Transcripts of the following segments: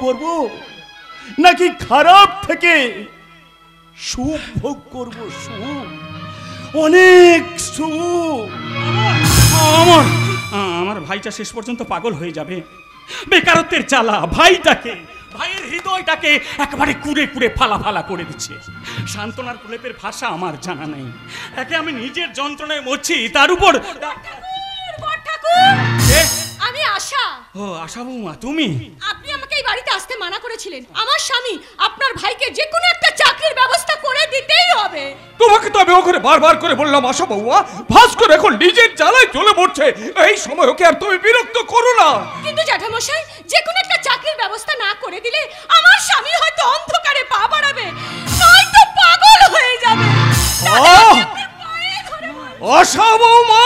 করব, নাকি খারাপ থেকে সুখ ভোগ করব? সুখ, অনেক সুখ। আমার ভাইটা শেষ পর্যন্ত পাগল হয়ে যাবে। বেকারত্বের জ্বালা ভাইয়ের হৃদয়টাকে একেবারে কুড়ে কুড়ে ফালা ফালা করে দিচ্ছে। সান্ত্বনার প্রলেপের ভাষা আমার জানা নেই। একে আমি নিজের যন্ত্রণায় মরছি, তার উপর আমি আশা। ও আশা বৌমা, তুমি? আপনি আমাকে এই বাড়িতে আসতে মানা করেছিলেন। আমার স্বামী আপনার ভাইকে যে কোনো একটা চাকরির ব্যবস্থা করে দিতেই হবে। তোমাকে তো আমি ওখানে বারবার করে বললাম আশা বৌমা, ভাস্কর এখন নিজের জ্বালায় চলে পড়ছে, এই সময় ওকে আর তুমি বিরক্ত করো না। কিন্তু জ্যাঠামশাই, যে কোনো একটা চাকরির ব্যবস্থা না করে দিলে আমার স্বামী হয়তো অন্ধকারে পা বাড়াবে, নয়তো পাগল হয়ে যাবে। আশা বৌমা,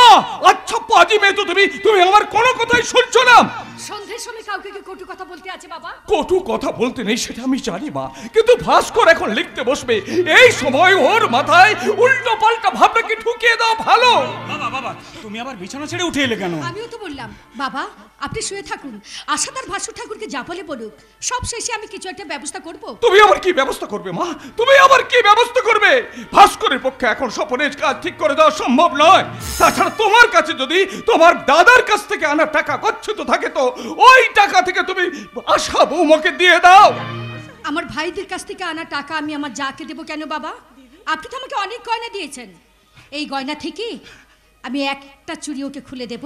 আচ্ছা পাজি মেয়ে তো তুমি আমার কোনো কথাই শুনছো না। সন্ধ্যের সময় কাউকে কি কটু কথা বলতে আছে বাবা? কটু কথা বলতে নেই সেটা আমি জানি মা, কিন্তু ভাস্কর এখন লিখতে বসবে, এই সময় ওর মাথায় উল্টো পাল্টা ভাবনা কি ঢুকিয়ে দাও ভালো। বাবা তুমি আবার বিছানা ছেড়ে উঠে এলে কেন? আমিও তো বললাম বাবা আপনি শুয়ে থাকুন, আশা তার ভাসুর ঠাকুরকে যা বলে বলুক, সব শেষে আমি কিছু একটা ব্যবস্থা করব। তুমি আবার কি ব্যবস্থা করবে মা? তুমি আবার কি ব্যবস্থা করবে? ভাস্করের পক্ষে এখন স্বপনের কাজ ঠিক করে দেওয়া সম্ভব নয়। তাছাড়া তোমার কাছে যদি তোমার দাদার কাছ থেকে আনা টাকা গচ্ছিত থাকে তো ওই টাকা থেকে তুমি আশা বৌমাকে দিয়ে দাও। আমার ভাইদের কাছ থেকে আনা টাকা আমি আমার যাকে দেবো কেন বাবা? আপনি তো আমাকে অনেক গয়না দিয়েছেন, এই গয়না থেকে আমি একটা চুড়ি ওকে খুলে দেব।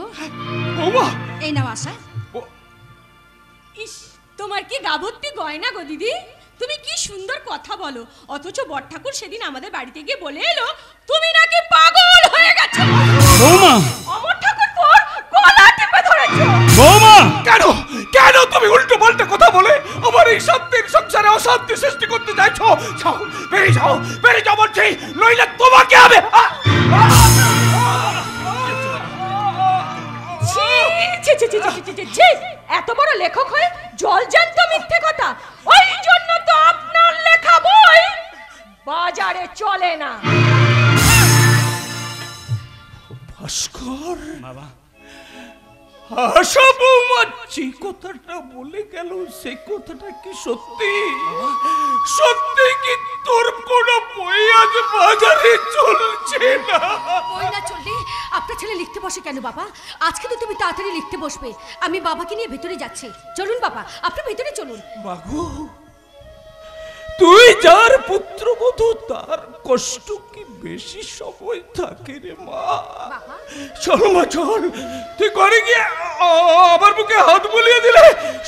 বৌমা এই নাও আশা। ইস, তোমার কি গাভর্তি গয়না গো দিদি, তুমি কি সুন্দর কথা বলো, অথচ বড়ঠাকুর সেদিন আমাদের বাড়িতে গিয়ে বলে এলো তুমি নাকি পাগল হয়ে গেছো। বৌমা, অমর ঠাকুর পর গলা টিপে ধরেছো। বৌমা, কেন তুমি উল্টো পাল্টা কথা বলে আমার এই শান্তির সংসারে অশান্তি সৃষ্টি করতে চাইছো? বেরিয়ে যাও বলছি, নইলে তোমাকে হবে। এত বড় লেখক হয়ে জলজান্ত মিথ্যে কথা, ওই জন্য তো আপনার লেখা বই বাজারে চলে না। ভাস্কর বাবা, আশা বৌমা যে কথাটা বলে গেল সে কথাটা কি সত্যি? সত্যি কি তোর কোন বই আজ বাজারে চলছে না? বই না চললে আপনার ছেলে লিখতে বসে কেন বাবা? আজকে তো তুমি তাড়াতাড়ি লিখতে বসবে, আমি বাবাকে নিয়ে ভেতরে যাচ্ছি। চলুন বাবা, আপনি ভেতরে চলুন। মাগো, তুই যার পুত্রবধূ তার কষ্ট কি বেশি সময় থাকে রে মা? চলো মা চল, তুই ঘরে গিয়ে আমার বুকে হাত বুলিয়ে দিলে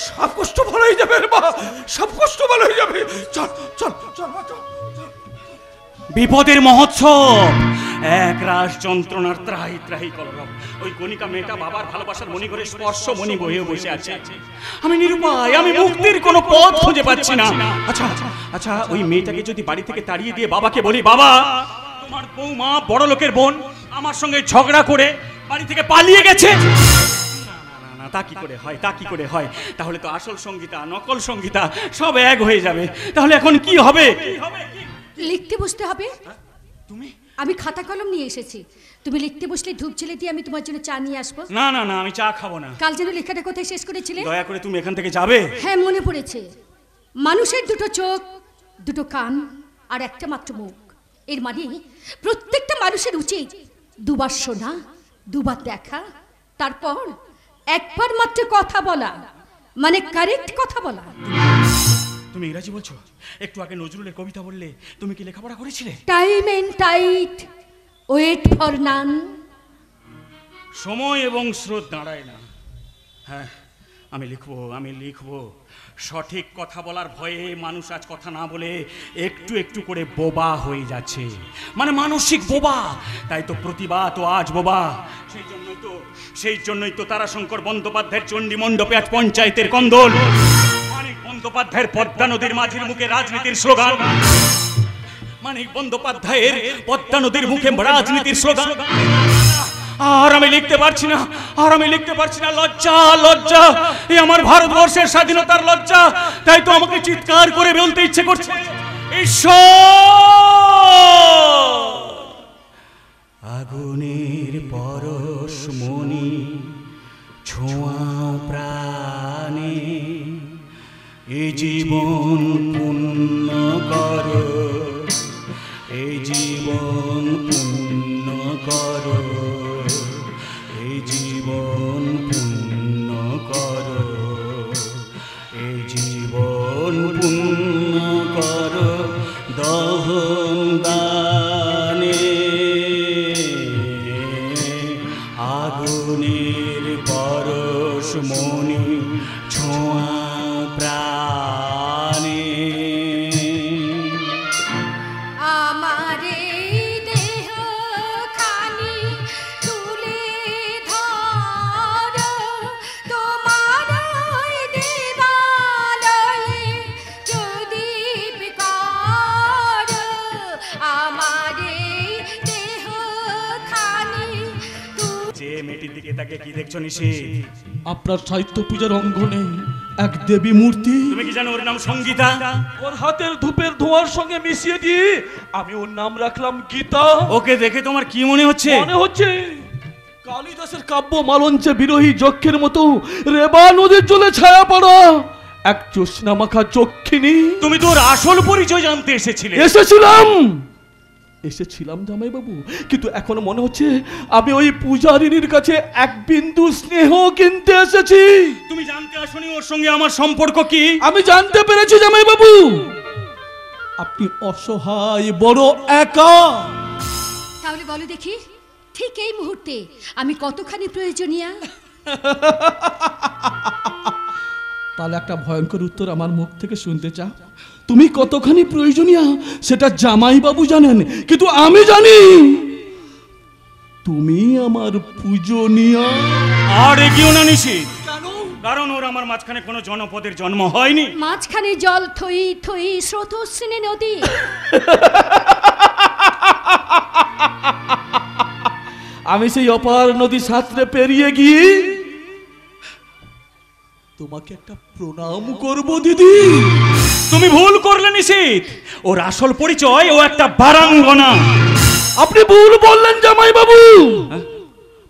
সব কষ্ট ভালো হয়ে যাবে রে মা, সব কষ্ট ভালো হয়ে যাবে। চল চল চল মা চল। বিপদের মহোৎসব, এক রাস যন্ত্রণার ত্রাহি ত্রাহি কলরব। ওই গণিকা মেয়েটা বাবার ভালোবাসার মণিঘরে স্পর্শ মণি বয়ে বসে আছে। আমি নিরুপায়, আমি মুক্তির কোনো পথ খুঁজে পাচ্ছি না। আচ্ছা ওই মেয়েটাকে যদি বাড়ি থেকে তাড়িয়ে দিয়ে বাবাকে বলি, বাবা তোমার বৌমা বড় লোকের বোন আমার সঙ্গে ঝগড়া করে বাড়ি থেকে পালিয়ে গেছে, না তা কি করে হয়? তাহলে তো আসল সঙ্গীতা নকল সঙ্গীতা সব এক হয়ে যাবে। তাহলে এখন কি হবে? লিখতে বসতে হবে। তুমি? আমি খাতা কলম নিয়ে এসেছি, তুমি লিখতে বসলে ধূপ জ্বেলে দিয়ে আমি তোমার জন্য চা নিয়ে আসবো। না আমি চা খাবো না। কাল যেন লেখাটা কোথায় শেষ করেছিলে? দয়া করে তুমি এখান থেকে যাবে। হ্যাঁ মনে পড়েছে, মানুষের দুটো চোখ, দুটো কান আর একটা মাত্র মুখ। এর মানে প্রত্যেকটা মানুষের উচিত দুবার শোনা, দুবার দেখা, তারপর একবার মাত্র কথা বলা, মানে কারেক্ট কথা বলা। তুমি ইংরাজি বলছো? একটু আগে নজরুলের কবিতা বললে, তুমি কি লেখাপড়া করেছিলে? Time and tide wait for none. সময় এবং স্রোত দাঁড়ায় না। হ্যাঁ আমি লিখবো। সঠিক কথা বলার ভয়ে মানুষ আজ কথা না বলে একটু একটু করে বোবা হয়ে যাচ্ছে, মানে মানসিক বোবা। তাই তো প্রতিভা তো আজ বোবা। সেই জন্যই তো তারাশঙ্কর বন্দ্যোপাধ্যায়ের চণ্ডী মণ্ডপে আজ পঞ্চায়েতের কন্দল, মানিক বন্দ্যোপাধ্যায়ের পদ্মা নদীর মাঝির মুখে রাজনীতির স্লোগান, মানিক বন্দ্যোপাধ্যায়ের পদ্মা নদীর মুখে রাজনীতির স্লোগান। আর আমি লিখতে পারছি না, লজ্জা। এই আমার ভারতবর্ষের স্বাধীনতার লজ্জা। তাই তো আমাকে চিৎকার করে বলতে ইচ্ছে করছে, ঈশ্বর আগুনের পরশমণি ছোঁয়া প্রাণে, এই জীবন পূর্ণ করো, এই জীবন পূর্ণ করো, এই জীবন পূর্ণ করো, এই জীবন পূর্ণ করো দহন দানে, আগুনের পরশ মনি ছোঁয়া প্রাণে। আমার এই দেহ খানি তুলে ধরো, তোমার ওই দেবালয়ে প্রদীপ করো। আমার এই দেহ খানি যে মেয়েটির দিকে তাকে কি দেখছো নিশি? আপনার সাহিত্য পূজার অঙ্গনে এক দেবী মূর্তি। তুমি কি জানো ওর নাম সঙ্গীতা? ওর হাতের ধূপের ধোঁয়ার সঙ্গে মিশিয়ে দিয়ে আমি ওর নাম রাখলাম গীতা। ওকে দেখে তোমার কি মনে হচ্ছে? মনে হচ্ছে কালিদাসের কাব্য মালঞ্চে বিরোহী যক্ষের মতো রেবা নদীর জলে ছায়া পড়া এক জ্যোৎস্না মাখা চক্ষিণী। তুমি তোর আসল পরিচয় জানতে এসেছিলে? এসেছিলাম জামাই বাবু, কিন্তু এখন মনে হচ্ছে আমি ওই পূজারিনীর কাছে এক বিন্দু স্নেহ কিনতে এসেছি। তুমি জানতে আসনি ওর সঙ্গে আমার সম্পর্ক কি? আমি জানতে পেরেছি জামাই বাবু, আপনি অসহায়, বড় একা। তাহলে বলো দেখি, ঠিক এই মুহূর্তে আমি কতখানি প্রয়োজনীয়? তাহলে একটা ভয়ঙ্কর উত্তর আমার মুখ থেকে শুনতে চাও? তুমি কতখানি প্রয়োজনীয় সেটা জামাই বাবু জানেন, কিন্তু আমি জানি তুমি আমার পূজনীয়। আর এগিয়েও না নিশিত, কারণ ওর আমার মাঝখানে কোনো জনপদের জন্ম হয়নি। মাঝখানে জল থই থই স্রোতস্বিনী নদী। আমি সেই অপার নদী সাঁতরে পেরিয়ে গিয়ে তোমাকে একটা প্রণাম করব দিদি। তুমি ভুল করলে নিশিত, ওর আসল পরিচয় ও একটা বারাঙ্গনা। আপনি ভুল বললেন জামাই বাবু,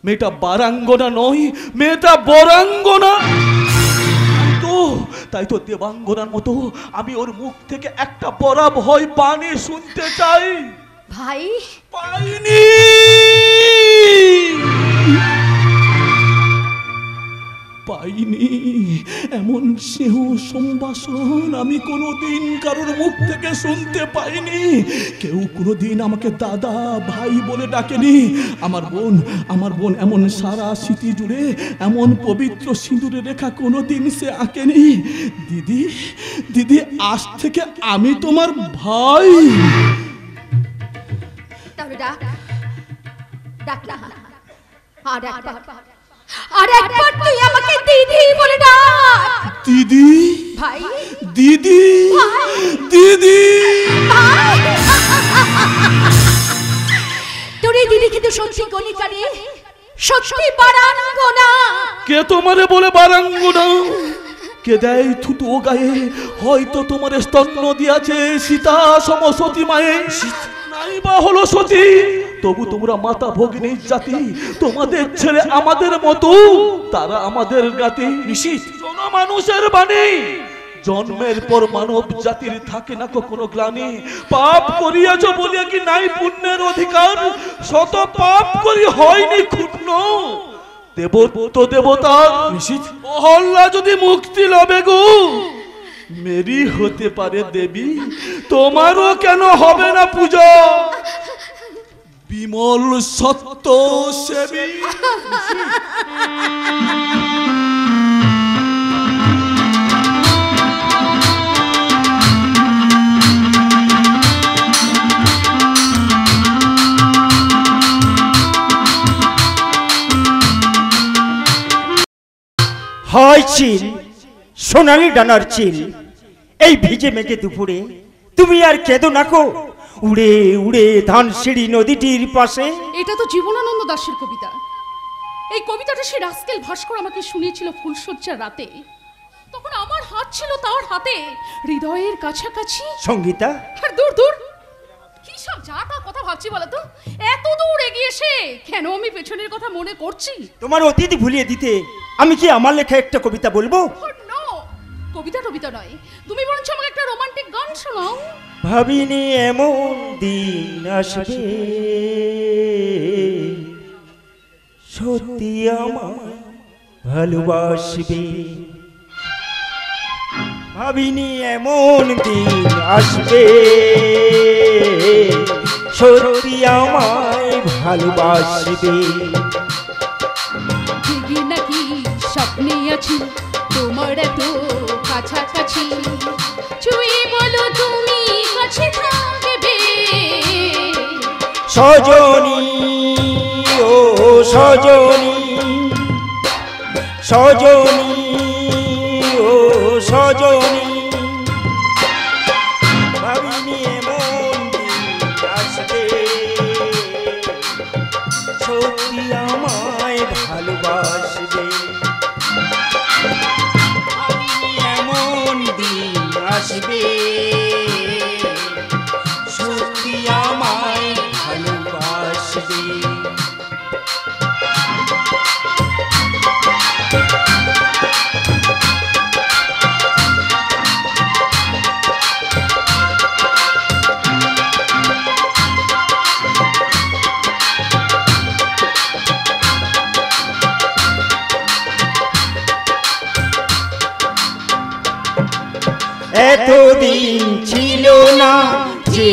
মেয়েটা বারাঙ্গনা নয়, মেয়েটা বরাঙ্গনা। তাই তো দেবাঙ্গনার মতো আমি ওর মুখ থেকে একটা বড় ভয় বাণী শুনতে চাই। ভাই পাইনি, পাইনি এমন স্নেহ সম্ভাষণ আমি কোনোদিন কারোর মুখ থেকে শুনতে পাইনি। কেউ কোনোদিন আমাকে দাদা ভাই বলে ডাকেনি। আমার বোন এমন সারা স্মৃতি জুড়ে এমন পবিত্র সিঁদুরে রেখা কোনোদিন সে আঁকেনি। দিদি দিদি, আজ থেকে আমি তোমার ভাই। তাহলে ডাক ডাক না, আর একবার তুই আমাকে দিদি বলে ডাক। দিদি ভাই, দিদি দিদি। তোর এই দিদি কিন্তু সত্যি গণিকারে, সত্যি বারাঙ্গনা। কে তোমারে বলে বারাঙ্গনা? কে দেয় থুতু গায়ে? হয়তো তোমার স্তন্য দিয়াছে সীতা সমসতী মায়ে, নাই বা হলো সতী। তবু তোমরা মাতা ভগিনী জাতি, তোমাদের ছেলে আমাদের মতো, তারা আমাদের জাতি। নিশিত মানুষের বাণী, জন্মের পর মানব জাতির থাকে না কখনো গ্লানি। পাপ করিয়াছ বলিয়া কি নাই পুণ্যের অধিকার? শত পাপ করি হয়নি ক্ষুণ্ণ দেবত্ব দেবতার। নিশিত অহল্লা যদি মুক্তি লবে গো, মেরি হতে পারে দেবী, তোমারও কেন হবে না পূজা? বিমল সত্য সেবী। হয় চিল, সোনালি ডানার চিল, এই ভিজে মেঘে দুপুরে তুমি আর কেঁদো নাকো, উড়ে উড়ে ধানসিঁড়ি নদীটির পাশে। এটা তো জীবনানন্দ দাশের কবিতা। এই কবিতাটা সে রাস্কেল ভাস্কর আমাকে শুনিয়েছিল ফুলশয্যার রাতে। তখন আমার হাত ছিল তার হাতে, হৃদয়ের কাছাকাছি। সঙ্গীতা, আর দূর দূর কি সব যা তা কথা ভাবছি বলো তো? এত দূর এগিয়ে এসে কেন আমি পেছনের কথা মনে করছি? তোমার অতীত ভুলিয়ে দিতে আমি কি আমার লেখা একটা কবিতা বলবো? নো, কবিতা টবিতা নয়, তুমি বরঞ্চ আমাকে একটা রোমান্টিক গান শোনাও। ভাবিনি এমন দিন আসবে, সত্যি আমায় ভালোবাসবে। ভাবিনি এমন দিন আসবে, সত্যি আমায় ভালোবাসবে। জেগে নাকি স্বপ্নে আছি তোমার এত কাছাকাছি, ছুঁয়ে বলো তুমি কাছে থাকবে। সজনী ও সজনী, সজনী ও সজনী, ভাবিনি এমন দিন আসবে, সত্যি আমায় ভালোবাসবে। ভাবিনি এমন দিন আসবে, সত্যি আমায় ভালোবাসবে। এতদিন ছিল না যে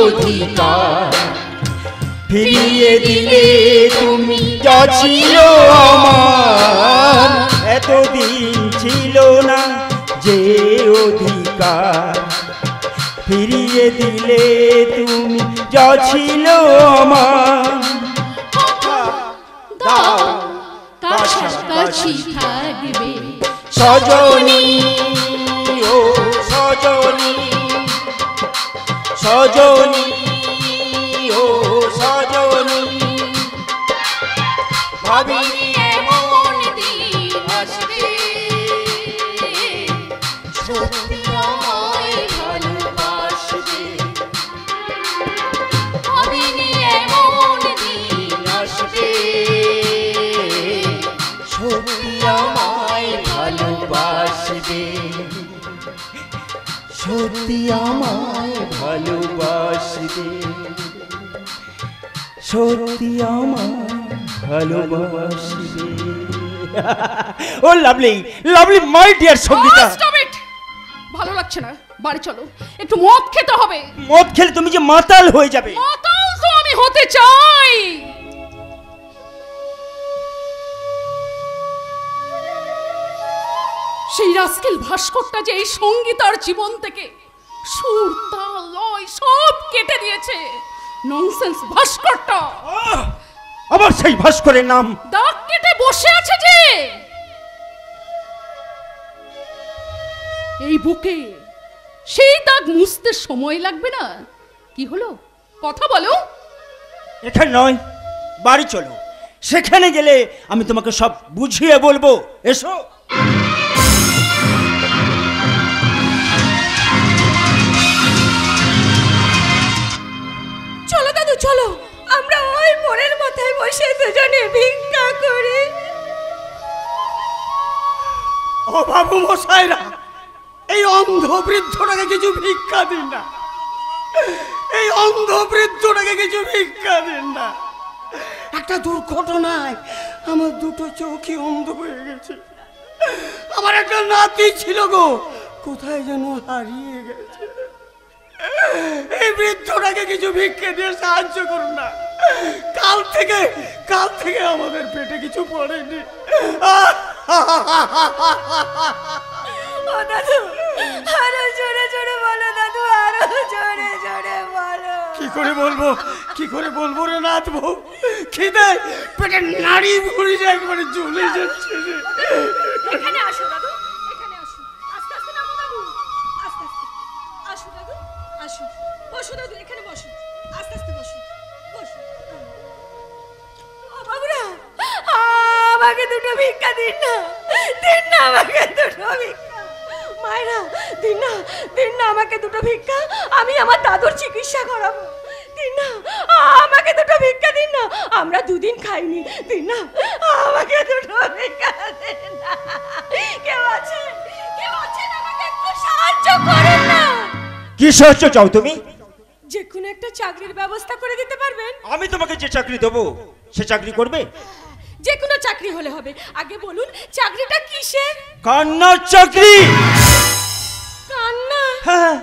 অধিকার, ফিরিয়ে দিলে তুমি যা ছিল আমার। এতদিন ছিল না যে অধিকার, ফিরিয়ে দিলে তুমি যা ছিল আমার। দাও কাছাকাছি থাকবে। সজনী ও সজনী, সজনী ও সজনী, ভাবিনি এমন দিন আসবে, সত্যি আমায় ভালোবাসবে। ভাবিনি এমন দিন আসবে, সত্যি আমায় ভালোবাসবে। সত্যি আমায় ভালোবাসবে, সত্যি আমায় ভালোবাসবে। Oh lovely, lovely my dear Sangeeta. Stop it! ভালো লাগছে না, বাড়ি চলো, একটু মদ খেতে হবে। মদ খেলে তুমি যে মাতাল হয়ে যাবে। মাতাল তো আমি হতে চাই। সেই রাস্কেল ভাস্করটা যে এই সঙ্গীতার জীবন থেকে সুর তাল লয় সব কেটে দিয়েছে। ননসেন্স ভাস্করটা। আবার সেই ভাস্করের নাম। দাগ কেটে বসে আছে যে এই বুকে, সেই দাগ মুছতে সময় লাগবে না? কি হলো, কথা বলো। এখানে নয়, বাড়ি চলো, সেখানে গেলে আমি তোমাকে সব বুঝিয়ে বলবো। এসো। চলো দাদু চলো, আমরা ওই মোড়ের মাথায় বসে দুজনে ভিক্ষা করি। ও বাবু মশাইরা, এই অন্ধ বৃদ্ধটাকে কিছু ভিক্ষা দিন না, এই অন্ধ বৃদ্ধটাকে কিছু ভিক্ষা দিন না। একটা দুর্ঘটনায় আমার দুটো চোখই অন্ধ হয়ে গেছে। আমার একটা নাতি ছিল গো, কোথায় যেন হারিয়ে গেছে। এই বৃদ্ধটাকে কিছু ভিক্ষা দিয়ে সাহায্য করুন না। কাল থেকে আমাদের পেটে কিছু পড়েনি। ও দাদু, আরো জোরে জোরে বলো দাদু, আরো জোরে জোরে বলো। কি করে বলবো রে নাথ বউ, খিদে পেটের নাড়ি ভুড়ি একবারে জ্বলে যাচ্ছে রে। এখানে আসো দাদু, এখানে আসো, আস্তে আস্তে নামো দাদু, আস্তে আস্তে আসো দাদু, আসো, বসো দাদু, এখানে বসো, আস্তে আস্তে বসো, বসো। ও বাবুরা, আমাকে দুটো ভিক্ষা দিন না, দিন না আমাকে দুটো ভিক্ষা। মায়েরা, দিন না আমাকে দুটো ভিক্ষা, আমি আমার দাদুর চিকিৎসা করাবো। দিন না আমাকে দুটো ভিক্ষা, দিন না, আমরা দুদিন খাইনি। দিন না আমাকে দুটো ভিক্ষা দিন না। কেউ আছে, কেউ আছে না? করেন না। কি সাহায্য চাও তুমি? যে কোনো একটা চাকরির ব্যবস্থা করে দিতে পারবেন? আমি তোমাকে যে চাকরি দেবো সে চাকরি করবে? যে কোনো চাকরি হলে হবে, আগে বলুন চাকরিটা কিসের? কান্নার চাকরি। কান্না? হ্যাঁ,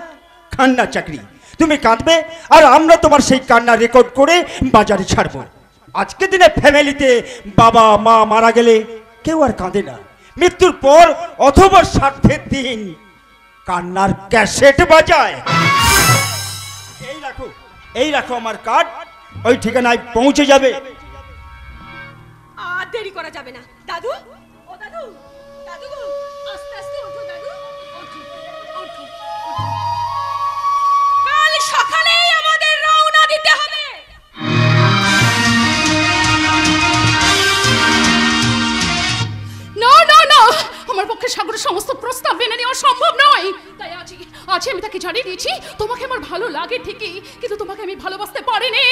কান্নার চাকরি। তুমি কাঁদবে আর আমরা তোমার সেই কান্না রেকর্ড করে বাজারে ছাড়বো। আজকে দিনে ফ্যামিলিতে বাবা মা মারা গেলে কেউ আর কাঁদে না, মৃত্যুর পর অথবা শ্রাদ্ধের দিন কান্নার ক্যাসেট বাজায়। এই রাখো আমার কার্ড, ওই ঠিকানায় পৌঁছে যাবে। আর দেরি করা যাবে না। দাদু, ও দাদু, দাদু গো, আস্তে আস্তে ওঠো দাদু, ওঠো, ওঠো, ওঠো। কাল সকালেই আমাদের রওনা দিতে হবে। না না না, আমার পক্ষে সাগরের সমস্ত প্রস্তাব মেনে নেওয়া সম্ভব নয়। তাই আজ আমি তাকে জানিয়ে দিয়েছি তোমাকে আমার ভালো লাগে ঠিকই, কিন্তু তোমাকে আমি ভালোবাসতে পারিনি।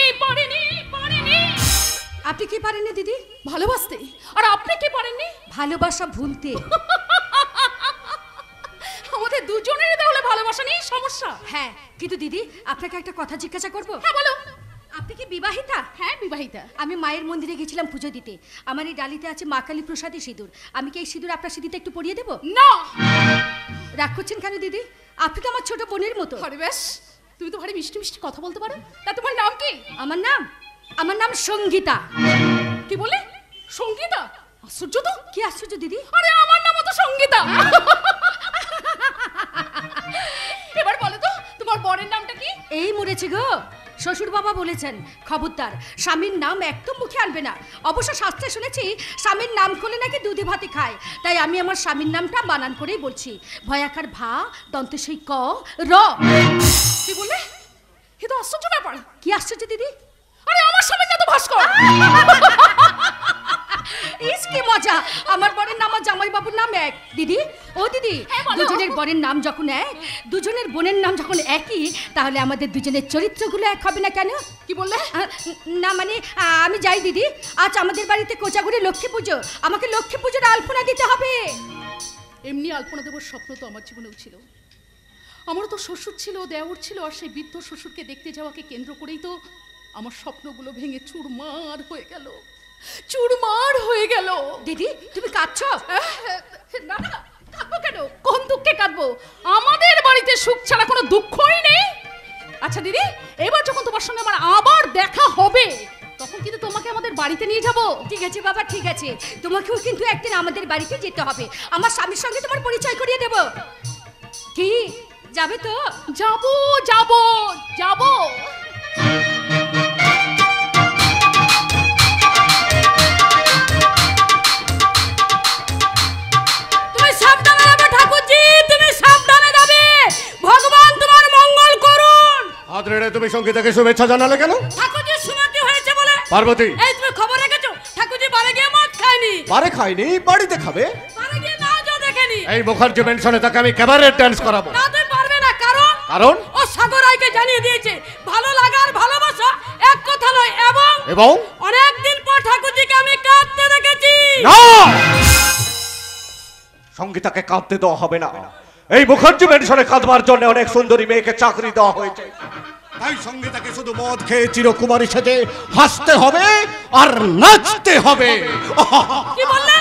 আপনি কি পারেন না দিদি? ভালোবাসতে? আর আপনি কি পারেননি? ভালোবাসা ভুলতে। আমাদের দুজনেরই তাহলে ভালোবাসা নিয়ে সমস্যা। হ্যাঁ, কিন্তু দিদি আপনাকে একটা কথা জিজ্ঞাসা করব? হ্যাঁ বলো। আপনি কি বিবাহিতা? হ্যাঁ বিবাহিতা। আমি মায়ের মন্দিরে গেছিলাম পুজো দিতে। আমার এই ডালিতে আছে মা কালী প্রসাদী সিঁদুর। আমি কি এই সিঁদুর আপনার সিঁদিতে একটু পরিয়ে দেবো? না। রাগ করছেন কেন দিদি? আপনি তো আমার ছোট বোনের মতো। আরে বেশ, তুমি তো ভারী মিষ্টি মিষ্টি কথা বলতে পারো। তা তোমার নাম কি? আমার নাম সঙ্গীতা। কি বলে? সঙ্গীতা? আশ্চর্য তো। কি আশ্চর্য দিদি? আরে আমার নামও তো সঙ্গীতা। এবার বলো তো তোমার বরের নামটা কি? এই মরেছে গো, শ্বশুর বাবা বলেছেন খবরদার স্বামীর নাম একদম মুখে আনবে না। অবশ্য শাস্ত্রে শুনেছি স্বামীর নাম করলে নাকি দুধে ভাতে খায়। তাই আমি আমার স্বামীর নামটা বানান করেই বলছি। ভয়াকার ভা, দন্তেশ্বই ক, র। কি বললে? এ তো আশ্চর্য ব্যাপার। কি আশ্চর্য দিদি? আরে আমার স্বামীর নাম তো ভাস্কর। ইস কি মজা! আমার বরের নাম আর জামাই বাবুর নাম এক। দিদি, ও দিদি, দুজনের বরের নাম যখন এক, দুজনের বোনের নাম যখন একই, তাহলে আমাদের দুজনের চরিত্রগুলো এক হবে না কেন? কি বললে? না মানে আমি যাই দিদি, আজ আমাদের বাড়িতে কোচাগুড়ি লক্ষ্মী পুজো। আমাকে লক্ষ্মী পুজোর আলপনা দিতে হবে। এমনি আলপনা দেওয়ার স্বপ্ন তো আমার জীবনেও ছিল। আমারও তো শ্বশুর ছিল, দেওর ছিল, আর সেই বৃদ্ধ শ্বশুরকে দেখতে যাওয়াকে কেন্দ্র করেই তো আমার স্বপ্নগুলো ভেঙে চুরমার হয়ে গেল। দিদি তুমি কাঁদছো? না না, কাঁদবো কেন? কোন দুঃখে কাঁদবো? আমাদের বাড়িতে সুখ ছাড়া কোনো দুঃখই নেই। আচ্ছা দিদি, এবার যখন তোমার সঙ্গে আমার আবার দেখা হবে তখন কিন্তু তোমাকে আমাদের বাড়িতে নিয়ে যাব। ঠিক আছে বাবা, ঠিক আছে। তোমাকেও কিন্তু একদিন আমাদের বাড়িতে যেতে হবে। আমার স্বামীর সঙ্গে তোমার পরিচয় করিয়ে দেব। কি যাবে তো? যাবো যাবো যাবো। তুমি সাবধানে যাবে ঠাকুরজি, তুমি সাবধানে যাবে। ভগবান তোমার মঙ্গল করুন। হাত রেড়ে তুমি সঙ্গীতাকে শুভেচ্ছা জানালে কেন? ঠাকুরজির সুমতি হয়েছে বলে। পার্বতী, এই তুমি খবর রেখেছো ঠাকুরজি বাড়ি গিয়ে মদ খায়নি? বারে খাইনি, বাড়িতে খাবে। বাড়ি গিয়ে নাও যা দেখেনি। এই মুখার্জি মেনশনে তাকে আমি ক্যাবারেট ডান্স করাবো। না তুমি পারবে না, কারণ ও সাগর রায়কে জানিয়ে দিয়েছে ভালো লাগা আর ভালোবাসা এক কথা নয়। এবং অনেকদিন পর ঠাকুরজিকে আমি কাঁদতে দেখেছি। না, সঙ্গীতাকে কাঁদতে দেওয়া হবে না। এই মুখার্জি মেনশনে কাঁদবার জন্য অনেক সুন্দরী মেয়েকে চাকরি দেওয়া হয়েছে। তাই সঙ্গীতাকে শুধু মদ খেয়ে চিরকুমারী সেজে হাসতে হবে আর নাচতে হবে। কি বললে?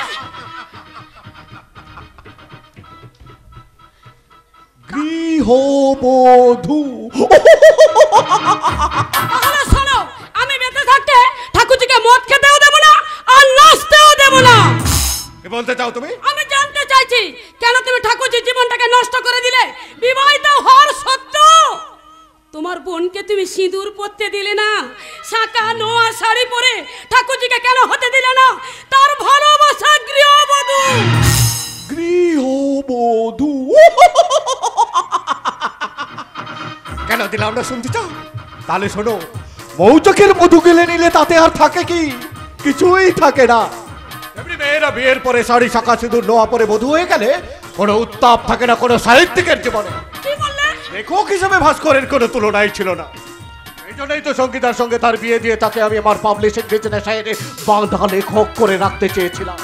গৃহবধূ। তাহলে শোনো, আমি বেঁচে থাকতে ঠাকুরজিকে মদ খেতেও দেব না আর নাচতেও দেব না। কি বলতে চাও তুমি? আমি জানতে চাইছি কেন তুমি ঠাকুরজির জীবনটাকে নষ্ট করে দিলে? বিবাহিত হওয়ার সত্ত্বেও তোমার বোনকে তুমি সিঁদুর পরতে দিলে না, শাঁকা নোয়া শাড়ি পরে ঠাকুরজিকে কেন হতে দিলে না? তার ভালোবাসা গৃহবধূ। গৃহবধূ কেন দিলাম না শুনতে চাও? তাহলে শোনো, মৌচকের মধু গেলে নিলে তাতে আর থাকে কি? কিছুই থাকে না। এমনি মেয়েরা বিয়ের পরে শাড়ি শাঁকা সিঁদুর নোয়া পরে বধূ হয়ে গেলে কোনো উত্তাপ থাকে না কোনো সাহিত্যিকের জীবনে। কি বললে? লেখক হিসেবে ভাস্করের কোনো তুলনাই ছিল না। এই জন্যই তো সঙ্গীতার সঙ্গে তার বিয়ে দিয়ে তাকে আমি আমার পাবলিশিং বিজনেসে বাঁধা লেখক করে রাখতে চেয়েছিলাম।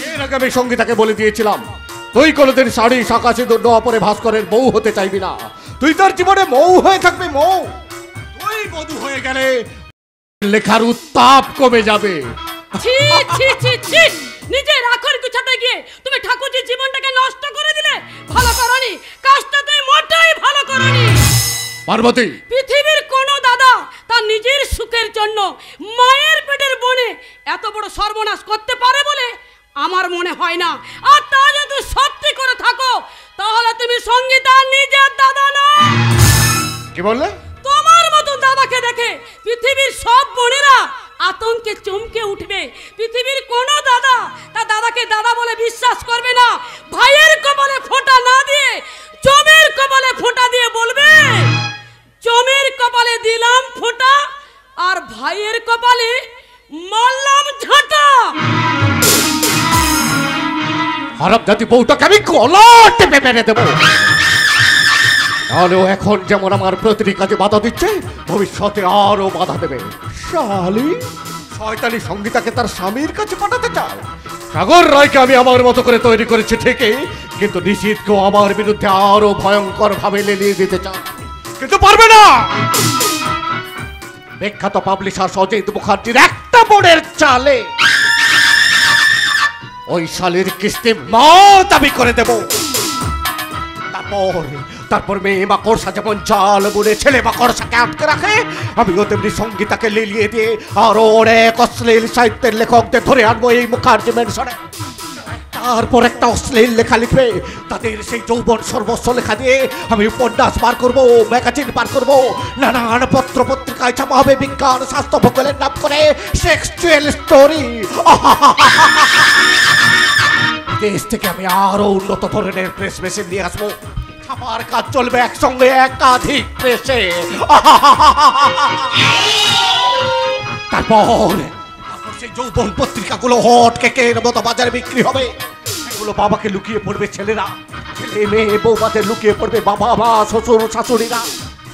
এর আগে আমি সঙ্গীতাকে বলে দিয়েছিলাম তুই কোনোদিন শাড়ি সাকাশি দণ্ড পরে ভাস্করের বউ হতে চাইবি না। তুই তোর জীবনে মৌ হয়ে থাকবি, মৌ। তুই বধূ হয়ে গেলে লেখার উত্তাপ কমে যাবে। ছি ছি ছি ছি, নিজের আখর গুছাতে গিয়ে তুমি ঠাকুরজির জীবনটাকে নষ্ট করে দিলে। ভালো করনি, কাজটা তুমি মোটেই ভালো করনি। পার্বতী, পৃথিবীর কোন দাদা তার নিজের সুখের জন্য মায়ের পেটের বনে এত বড় সর্বনাশ করতে পারে বলে আমার মনে হয় না। আর তা যদি সত্যি করে থাকো তাহলে তুমি সঙ্গীতার নিজের দাদা না। কি বললে? তোমার মতো দাদাকে দেখে পৃথিবীর সব বোনেরা আতঙ্কে চমকে উঠবে। পৃথিবীর কোন দাদা তার দাদাকে দাদা বলে বিশ্বাস করবে না। ভাইয়ের কপালে ফোঁটা না দিয়ে জমের কপালে ফোঁটা দিয়ে বলবে, জমের কপালে দিলাম ফোঁটা আর ভাইয়ের কপালে মারলাম ঝাঁটা। খারাপ জাতি বউটাকে আমি গলা টেপে মেরে দেবো। তাহলেও এখন যেমন আমার প্রতিটি কাজে বাধা দিচ্ছে, ভবিষ্যতে আরো বাধা দেবে। শালি শয়তানি সঙ্গীতাকে তার স্বামীর কাছে পাঠাতে চায়। সাগর রায়কে আমি আমার মতো করে তৈরি করেছি ঠিকই, কিন্তু নিশীথকেও আমার বিরুদ্ধে আরো ভয়ঙ্কর ভাবে লেলিয়ে দিতে চায়, কিন্তু পারবে না। বিখ্যাত পাবলিশার অজিত মুখার্জির একটা বোর্ডের চালে ওই শালির কিস্তি মত আমি করে দেব। তারপর মেয়ে মাকড়সা যেমন জাল বলে ছেলে মাকড়সাকে আটকে রাখে, আমিও তেমনি সঙ্গীতাকে লিলিয়ে দিয়ে আরো অনেক অশ্লীল সাহিত্যের লেখকদের ধরে আনবো এই মুখার্জি মেনশনে। তারপর একটা অশ্লীল লেখা লিখবে, তাদের সেই যৌবন সর্বস্ব লেখা দিয়ে আমি উপন্যাস পার করবো, ম্যাগাজিন পার করবো, নানান পত্র পত্রিকায় ছাপা হবে বিজ্ঞান স্বাস্থ্য ভূগোলের নাম করে সেক্সুয়াল স্টোরি। দেশ থেকে আমি আরো উন্নত ধরনের প্রেস মেশিন নিয়ে আসবো, ছাপার কাজ চলবে একসঙ্গে একাধিক প্রেসে। তারপর সেই যৌবন পত্রিকাগুলো হট কেকের মতো বাজারে বিক্রি হবে। এগুলো বাবাকে লুকিয়ে পড়বে ছেলেরা, ছেলে মেয়ে বৌমাদের লুকিয়ে পড়বে বাবা মা শ্বশুর শাশুড়িরা।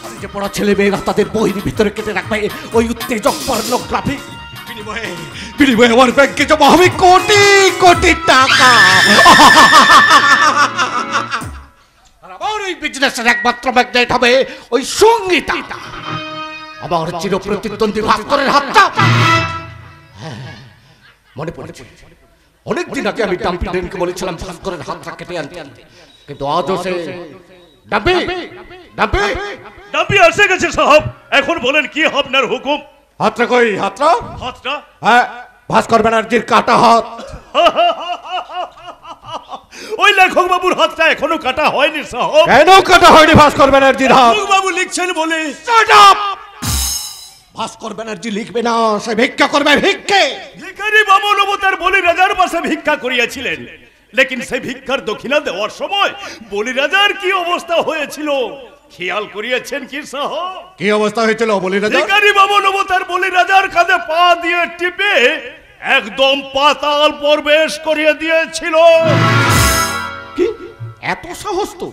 কলেজে পড়া ছেলে মেয়েরা তাদের বইয়ের ভিতরে কেটে রাখবে ওই উত্তেজক পর্নোগ্রাফি। বিনিময়ে আমার ব্যাংকে জমা হবে কোটি কোটি টাকা। আর আমার ওই বিজনেসের একমাত্র ম্যাগনেট হবে ওই সঙ্গীতা, আমার চির প্রতিদ্বন্দ্বী ভাস্করের হাতটা। মনে পড়েছে অনেকদিন আগে আমি ডাম্পি ডেনকে বলেছিলাম ভাস্করের হাতটা কেটে আনতে, কিন্তু আজও সে ডাম্পি ডাম্পি ডাম্পি এসে গেছে সাহেব। এখন বলেন কি আপনার হুকুম? হাতটা কই? হাতটা হাতটা? হ্যাঁ, ভাস্কর ব্যানার্জির কাটা হাত। ওই লেখক বাবুর হাতটা এখনো কাটা হয়নি সাহেব। কেন কাটা হয়নি ভাস্কর ব্যানার্জির হাত? লেখক বাবু লিখছেন বলে। Shut up! ভাস্কর ব্যানার্জি লিখবে না, সে ভিক্ষা করবে। ভিক্ষে ভিখারি বাবু নবতার বলি রাজার পাশে ভিক্ষা করিয়াছিলেন, লেকিন সেই ভিক্ষার দক্ষিণা দেওয়ার সময় বলি রাজার কি অবস্থা হয়েছিল খেয়াল করিয়াছেন কি সাহেব? কি অবস্থা হয়েছিল বলি রাজা? ভিখারি বাবু নবতার বলি রাজার কাঁধে পা দিয়ে টিপে একদম পাতাল প্রবেশ করিয়ে দিয়েছিল। কি এত সাহস তো?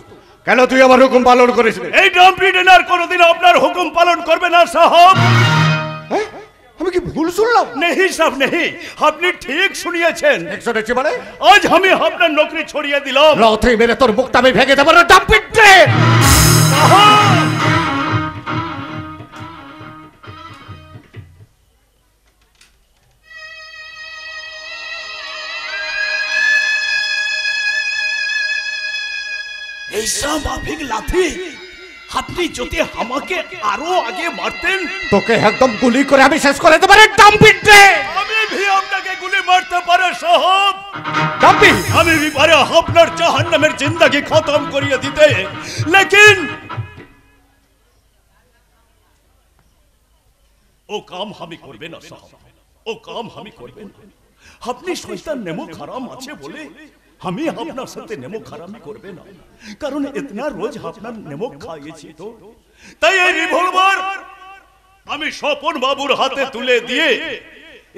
কেন তুই আমার হুকুম পালন করেছিলি? এই ডাম্পি ডেনার কোনোদিন আপনার হুকুম পালন করবে না সাহেব। আমি কি ভুল শুনলাম? নেহি সাহেব নেহি, আপনি ঠিক শুনিয়েছেন। শুনেছি মানে? আজ আমি আপনার নকরি ছড়িয়ে দিলাম। রথে মেরে তোর মুখটা আমি ভেঙে দেবো না ডাম্পি ট্রেন। এই স্বাভাবিক লাথি আপনি যদি আমাকে আরো আগে মারতেন, তোকে একদম গুলি করে আমি শেষ করে দেবো রে ডাম্পি ট্রেন। আমি भी আপনাকে গুলি মারতে পারে সাহেব। ডাম্পি আমি भी পারে আপনার জাহান্নামের জিন্দেগি খতম করিয়ে দিতে, লেকিন ও কাম আমি করবে না সাহেব, ও কাম আমি করবে না। আপনি শয়তান নেমক হারাম আছে বলে আমি আপনার সাথে নেমক হারামি করবে না, কারণ ইতনা রোজ আপনার নেমক খাইয়েছি তো। তাই এই রিভলভার আমি স্বপন বাবুর হাতে তুলে দিয়ে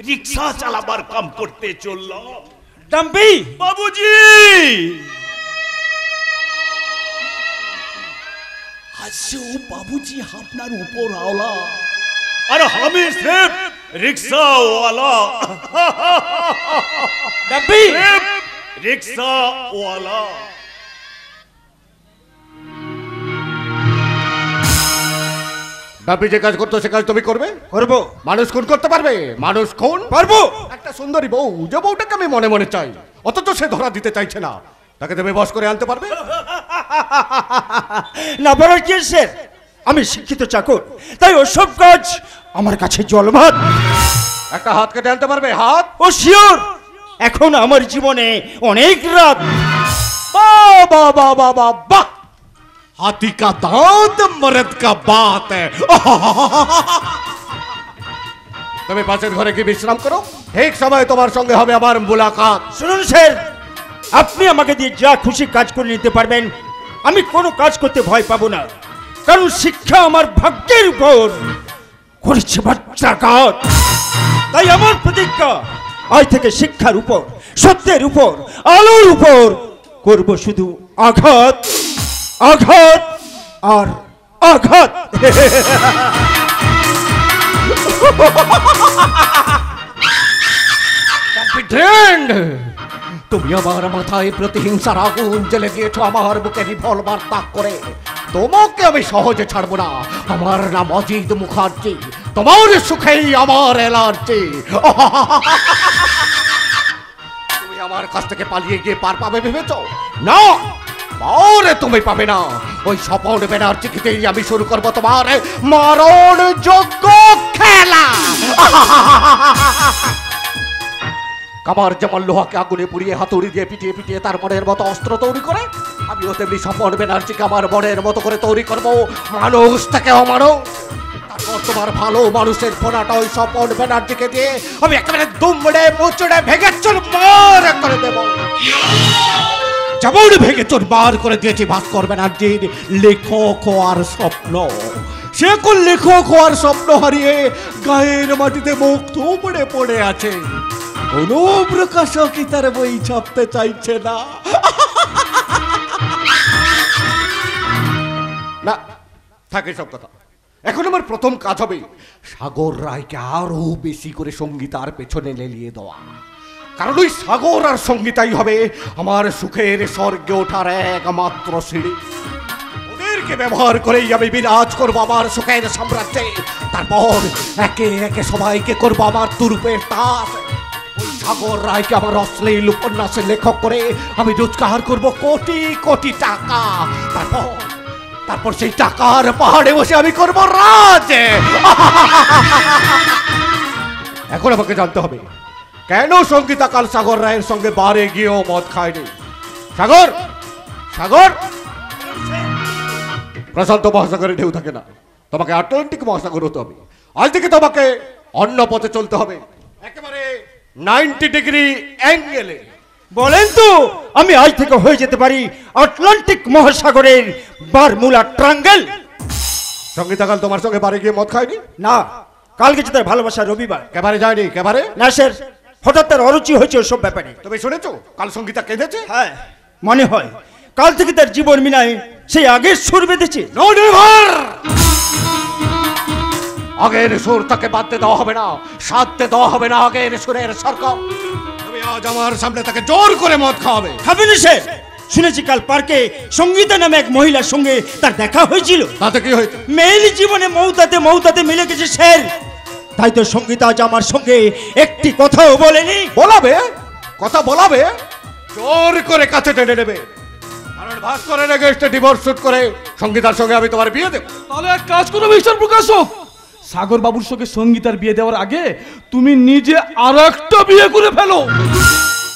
রিক্সা চালাবার কাম করতে চললাম। ডাম্পি বাবুজি, আজ ও বাবুজি আপনার উপর আওলা আর আমি সির্ফ রিক্সাওয়ালা। ডাম্পি রিক্সাওয়ালা। বাপি যে কাজ করতো সে কাজ তুমি করবে? করবো। মানুষ খুন করতে পারবে? মানুষ খুন পারবো। একটা সুন্দরী বউ, যে বউটাকে আমি মনে মনে চাই, অথচ সে ধরা দিতে চাইছে না, তাকে তুমি বশ করে আনতে পারবে? না বলার কি স্যার, আমি শিক্ষিত চাকর, তাই ওসব কাজ আমার কাছে জলভাত। একটা হাত কেটে আনতে পারবে? হাত? ও শিওর, এখন আমার জীবনে অনেক রাত। বাহ বাহ বাহ বাহ বাহ, हाथी का दांत मर्द का बात है। তুমি পাশের ঘরে কি বিশ্রাম করো, ঠিক সময় তোমার সঙ্গে হবে আমার মুলাকাত। শুনুন স্যার, আপনি আমাকে দিয়ে যা খুশি কাজ করে নিতে পারবেন, আমি কোনো কাজ করতে ভয় পাবো না, কারণ শিক্ষা আমার ভাগ্যের উপর করেছে বাচ্চাঘাত। তাই আমার প্রতিজ্ঞা, আজ থেকে শিক্ষার উপর, সত্যের উপর, আলোর উপর করব শুধু আঘাত, আঘাত আর আঘাত। তুমি আমার মাথায় প্রতিহিংসার আগুন জ্বেলে দিয়েছো আমার বুকে রিভলভার তাক করে। তোমাকে আমি সহজে ছাড়বো না। আমার নাম অজিত মুখার্জি, তোমার সুখেই আমার অ্যালার্জি। তুমি আমার কাছ থেকে পালিয়ে গিয়ে পার পাবে ভেবেছো? না, পাওরে তুমি পাবে না। ওই স্বপন ব্যানার্জিকেই আমি শুরু করবো তোমার মরণ যোগ্য খেলা। কামার যেমন লোহাকে আগুনে পুড়িয়ে হাতুড়ি দিয়ে পিটিয়ে পিটিয়ে তার মনের মতো অস্ত্র তৈরি করে, আমিও তেমনি স্বপন ব্যানার্জিকে আমার মনের মতো করে তৈরি করবো, মানুষ থেকে অমানুষ। তারপর তোমার ভালো মানুষের ফোনাটা ওই স্বপন ব্যানার্জিকে দিয়ে আমি একেবারে দুমড়ে মুচড়ে ভেঙে চুরমার করে দেব। যেমন ভেঙে চুরমার করে দিয়েছি ভাস্কর ব্যানার্জির লেখক হওয়ার স্বপ্ন। সে কোন লেখক হওয়ার স্বপ্ন হারিয়ে গায়ের মাটিতে মুখ থুবড়ে পড়ে আছে। কোনো প্রকাশকই তার বই ছাপতে চাইছে না। না থাকে সব কথা। এখন আমার প্রথম কাজ হবে সাগর রায়কে আরো বেশি করে সঙ্গীতার পেছনে লেলিয়ে দেওয়া, কারণ ওই সাগর আর সঙ্গীতাই হবে আমার সুখের স্বর্গে ওঠার একমাত্র সিঁড়ি। ওদেরকে ব্যবহার করেই আমি বিরাজ করবো আমার সুখের সাম্রাজ্যে। তারপর একে একে সবাইকে করবো আমার তুরুপের তাস। ওই সাগর রায়কে আমার অশ্লীল উপন্যাসের লেখক করে আমি রোজগার করবো কোটি কোটি টাকা। তারপর সেই টাকার পাহাড়ে বসে আমি করবো রাজ। এখন আমাকে জানতে হবে কেন সঙ্গীতা কাল সাগর রায়ের সঙ্গে বারে গিয়েও মদ খায়নি। সাগর, সাগর, প্রশান্ত মহাসাগরে ঢেউ থাকে না, তোমাকে আটলান্টিক মহাসাগর হতে হবে। আজ থেকে তোমাকে অন্য পথে চলতে হবে, একেবারে 90 ডিগ্রি অ্যাঙ্গেলে। বলেন তো আমি আজ থেকে হয়ে যেতে পারি আটলান্টিক মহাসাগরের বারমুলা ট্রাঙ্গেল? সঙ্গীতা কাল তোমার সঙ্গে বারে গিয়ে মদ খায়নি? না, কালকে যে তার ভালোবাসা রবিবার। কেবারে যায়নি? কেবারে না স্যার, হঠাৎ তার অরুচি হয়েছে ওসব ব্যাপারে। তুমি শুনেছো কাল সঙ্গীতা কেঁদেছে? হ্যাঁ, মনে হয় কাল থেকে তার জীবন মিনায় সেই আগের সুর বেঁধেছে। নো নেভার, আগের সুর তাকে বাঁধতে দেওয়া হবে না, সাধতে দেওয়া হবে না আগের সুরের সরকার। তুমি আজ আমার সামনে তাকে জোর করে মদ খাওয়াবে। খাবেন স্যার? শুনেছি কাল পার্কে সঙ্গীতা নামে এক মহিলার সঙ্গে তার দেখা হয়েছিল। তাতে কি হয়েছে? মেইলি জীবনে মৌতাতে মৌতাতে মিলে গেছে স্যার। তাই তো সঙ্গীতা আজ আমার সঙ্গে একটি কথাও বলেনি। বলাবে? কথা বলাবে? জোর করে কাছে টেনে নেবে, কারণ ভাস্করের এগেইনস্টে ডিভোর্স শুট করে সঙ্গীতার সঙ্গে আমি তোমার বিয়ে দেব। তাহলে এক কাজ করো মিস্টার প্রকাশক, সাগর বাবুর সঙ্গে সঙ্গীতার বিয়ে দেওয়ার আগে তুমি নিজে আর একটা বিয়ে করে ফেলো।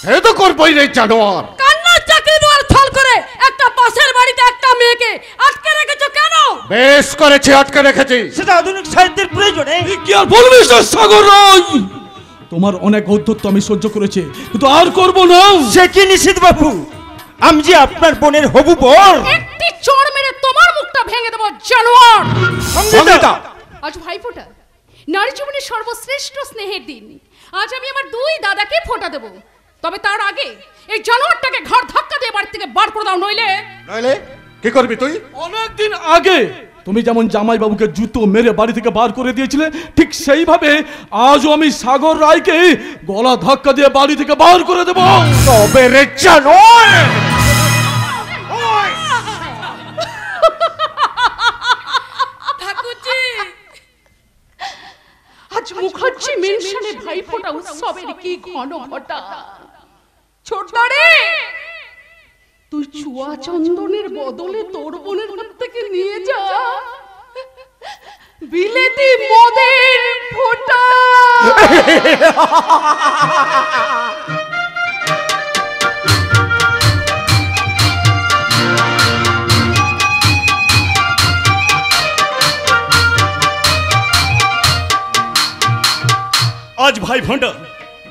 সে তো করবোই রে জানোয়ার। কান্নার চাকরি দেওয়ার ছল করে একটা পাশের বাড়িতে একটা মেয়েকে আটকে রেখেছো কেন? বেশ করেছি, আটকে রেখেছি। সেটা আধুনিক সাহিত্যের প্রয়োজনে। কি আর বলবি সাগর রায়? তোমার অনেক অধ্যত্ব আমি সহ্য করেছি, কিন্তু আর করব না। সে কি নিষেধ বাবু? আমি যে আপনার বোনের হবু বর। একটি চড় মেরে তোমার মুখটা ভেঙে দেবো জানোয়ার। সঙ্গীতা, আজ ভাইফোঁটা, নারী জীবনের সর্বশ্রেষ্ঠ স্নেহের দিন। আজ আমি আমার দুই দাদাকে ফোঁটা দেব, তবে তার আগে এই জানোয়ারটাকে ঘাড় ধাক্কা দিয়ে বাড়ি থেকে বার করে দাও, নইলে নইলে কি করবি তুই? অনেকদিন আগে তুমি যেমন জামাইবাবুকে জুতো মেরে বাড়ি থেকে বার করে দিয়েছিলে, ঠিক সেইভাবে আজও আমি সাগর রায়কে গলা ধাক্কা দিয়ে বাড়ি থেকে বার করে দেবো। তবে রে জানো ঠাকুরজি, আজ মুখার্জি মেনশনে ভাইফোঁটা উৎসবের কি ঘন ঘটা। ছোট রে, তুই চুয়া চন্দনের বদলে তোর বোনের হাত থেকে নিয়ে যা বিলেতি মদের ফোঁটা। আজ ভাই ভান্ডা,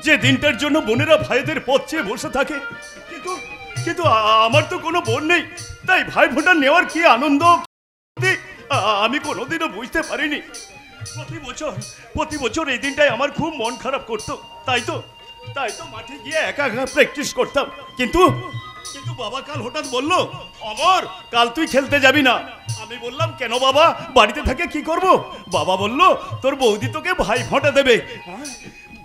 যে দিনটার জন্য বোনেরা ভাইদের পথ চেয়ে বসে থাকে, কিন্তু আমার তো কোনো বোন নেই, তাই ভাই ভান্ডা নেওয়ার কি আনন্দ আমি কোনোদিনও বুঝতে পারিনি। প্রতি বছর এই দিনটাই আমার খুব মন খারাপ করতো, তাই তো মাঠে গিয়ে একা একা প্র্যাকটিস করতাম। কিন্তু বাবা কাল হঠাৎ বললো, অমর কাল তুই খেলতে যাবি না। আমি বললাম, কেন বাবা, বাড়িতে থাকে কি করব? বাবা বলল, তোর বৌদি তোকে ভাই ফোঁটা দেবে।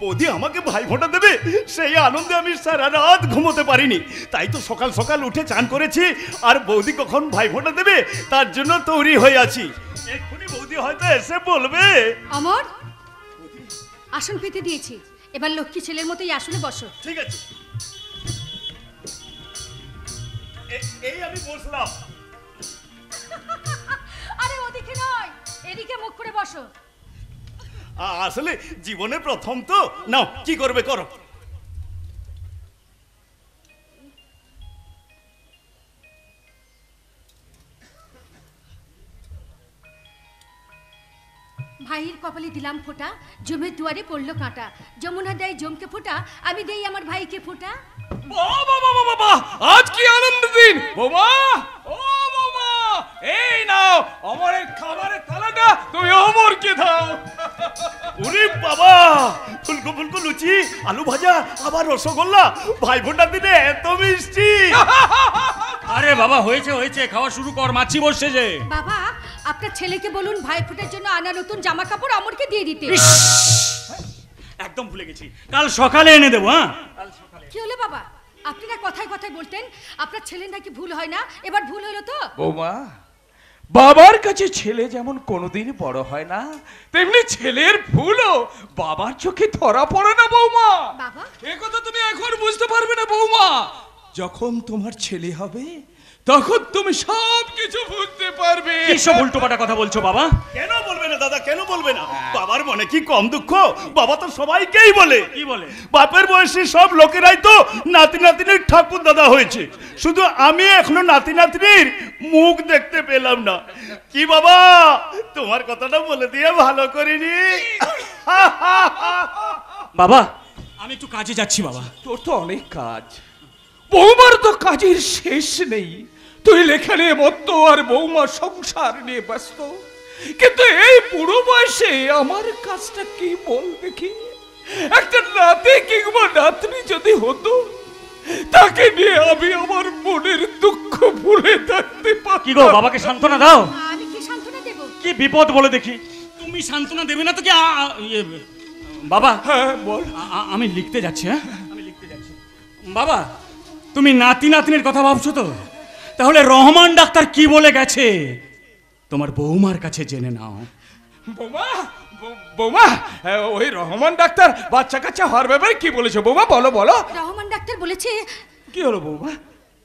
বৌদি আমাকে ভাই ফোঁটা দেবে, সেই আনন্দে আমি সারা রাত ঘুমোতে পারিনি। তাই তো সকাল সকাল উঠে চান করেছি, আর বৌদি কখন ভাই ফোঁটা দেবে তার জন্য তৈরি হয়ে আছি। এক্ষুনি বৌদি হয়তো এসে বলবে। অমর, আসন পেতে দিয়েছি, এবার লক্ষ্মী ছেলের মতোই আসলে বসো। ঠিক আছে, এই আমি বসলাম। আরে ওদিকে নয়, এদিকে মুখ করে বসো। আসলে জীবনে প্রথম তো, নাও কি করবে করো। ভাইয়ের কপালে দিলাম ফোঁটা, জমের দুয়ারে পড়লো কাঁটা। যমুনা দেয় জমকে ফোঁটা, আমি দেই আমার ভাইকে ফোঁটা। বাবা, আজ কি আনন্দ দিন বৌমা। ও বৌমা, এই নাও অমরের খাবারের থালাটা, তুমি অমরকে দাও। ওরে বাবা, ফুলকো ফুলকো লুচি, আলু ভাজা, আবার রসগোল্লা, ভাই ফোঁটার দিনে এত মিষ্টি। আরে বাবা, হয়েছে, খাওয়া শুরু কর, মাছি বসছে যে। বাবা, আপনার ছেলেকে বলুন ভাই ফোঁটার জন্য আনা নতুন জামা কাপড় অমরকে দিয়ে দিতে। একদম ভুলে গেছি, কাল সকালে এনে দেবো। হ্যাঁ, কি হলো বাবা, আপনারা কথায় কথায় বলতেন আপনার ছেলের নাকি ভুল হয় না, এবার ভুল হলো তো? বৌমা, বাবার কাছে ছেলে যেমন কোনোদিন বড় হয় না, তেমনি ছেলের ভুলও বাবার চোখে ধরা পড়ে না বৌমা। বাবা, এ কথা তুমি এখন বুঝতে পারবে না বৌমা, যখন তোমার ছেলে হবে তখন তুমি সব কিছু বুঝতে পারবে। কি সব উল্টোপাল্টা কথা বলছো বাবা? কেন বলবে না দাদা, কেন বলবে না? বাবার মনে কি কম দুঃখ? বাবা তো সবাইকেই বলে। কি বলে? বাপের বয়সী সব লোকেরাই তো নাতি নাতিনির ঠাকুর দাদা হয়েছে, শুধু আমি এখনো নাতি নাতনির মুখ দেখতে পেলাম না। কি বাবা, তোমার কথাটা বলে দিয়ে ভালো করিনি? বাবা, আমি একটু কাজে যাচ্ছি বাবা। তোর তো অনেক কাজ, বৌমার তো কাজের শেষ নেই। তুই লেখা নিয়ে মত্ত আর বৌমা সংসার নিয়ে ব্যস্ত, কিন্তু এই বুড়ো বয়সে আমার কাজটা কি বল দেখি। একটা নাতি কিংবা নাতনি যদি হতো, তাকে নিয়ে আমি আমার মনের দুঃখ ভুলে থাকতে পারতাম। কি গো, বাবাকে সান্ত্বনা দাও। আমি কি সান্ত্বনা দেব? কি বিপদ বলে দেখি। তুমি সান্ত্বনা দেবে না তো কি? বাবা, হ্যাঁ বল। আমি লিখতে যাচ্ছি। হ্যাঁ, আমি লিখতে যাচ্ছি। বাবা, তুমি নাতি নাতনির কথা ভাবছো তো? তাহলে রহমান ডাক্তার কি বলে গেছে তোমার বৌমার কাছে জেনে নাও। বৌমা, বৌমা, ওই রহমান ডাক্তার বাচ্চা কাচ্চা হওয়ার ব্যাপারে কি বলেছে বৌমা? বলো বলো। রহমান ডাক্তার বলেছে। কি হলো বৌমা,